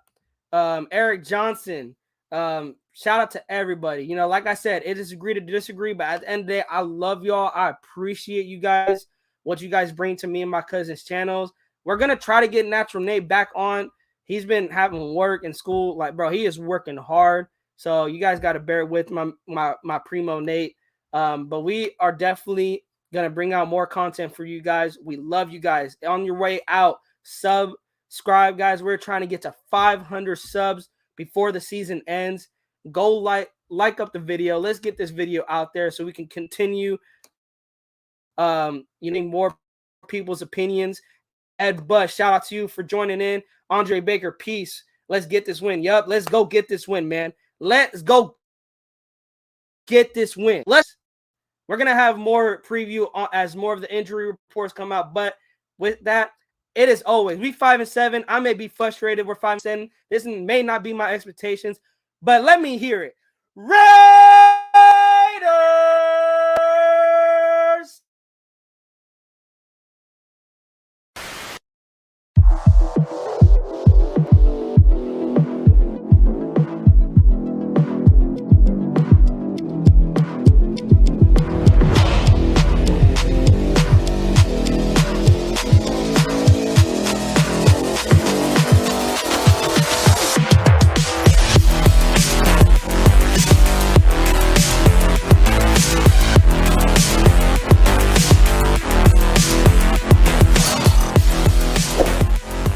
Eric Johnson. Shout out to everybody. You know, like I said, it is agree to disagree, but at the end of the day, I love y'all. I appreciate you guys, what you guys bring to me and my cousin's channels. We're going to try to get Natural Nate back on. He's been having work in school. Like, bro, he is working hard. So you guys got to bear with my primo Nate. But we are definitely going to bring out more content for you guys. We love you guys. On your way out, subscribe, guys. We're trying to get to 500 subs before the season ends. Go like up the video. Let's get this video out there so we can continue more people's opinions. Ed Bush, shout out to you for joining in. Andre Baker, peace. Let's get this win. Yup, let's go get this win, man. Let's go get this win. We're going to have more preview as more of the injury reports come out. But with that, it is always, we 5-7. I may be frustrated. We're 5-7. This may not be my expectations, but let me hear it. Raiders!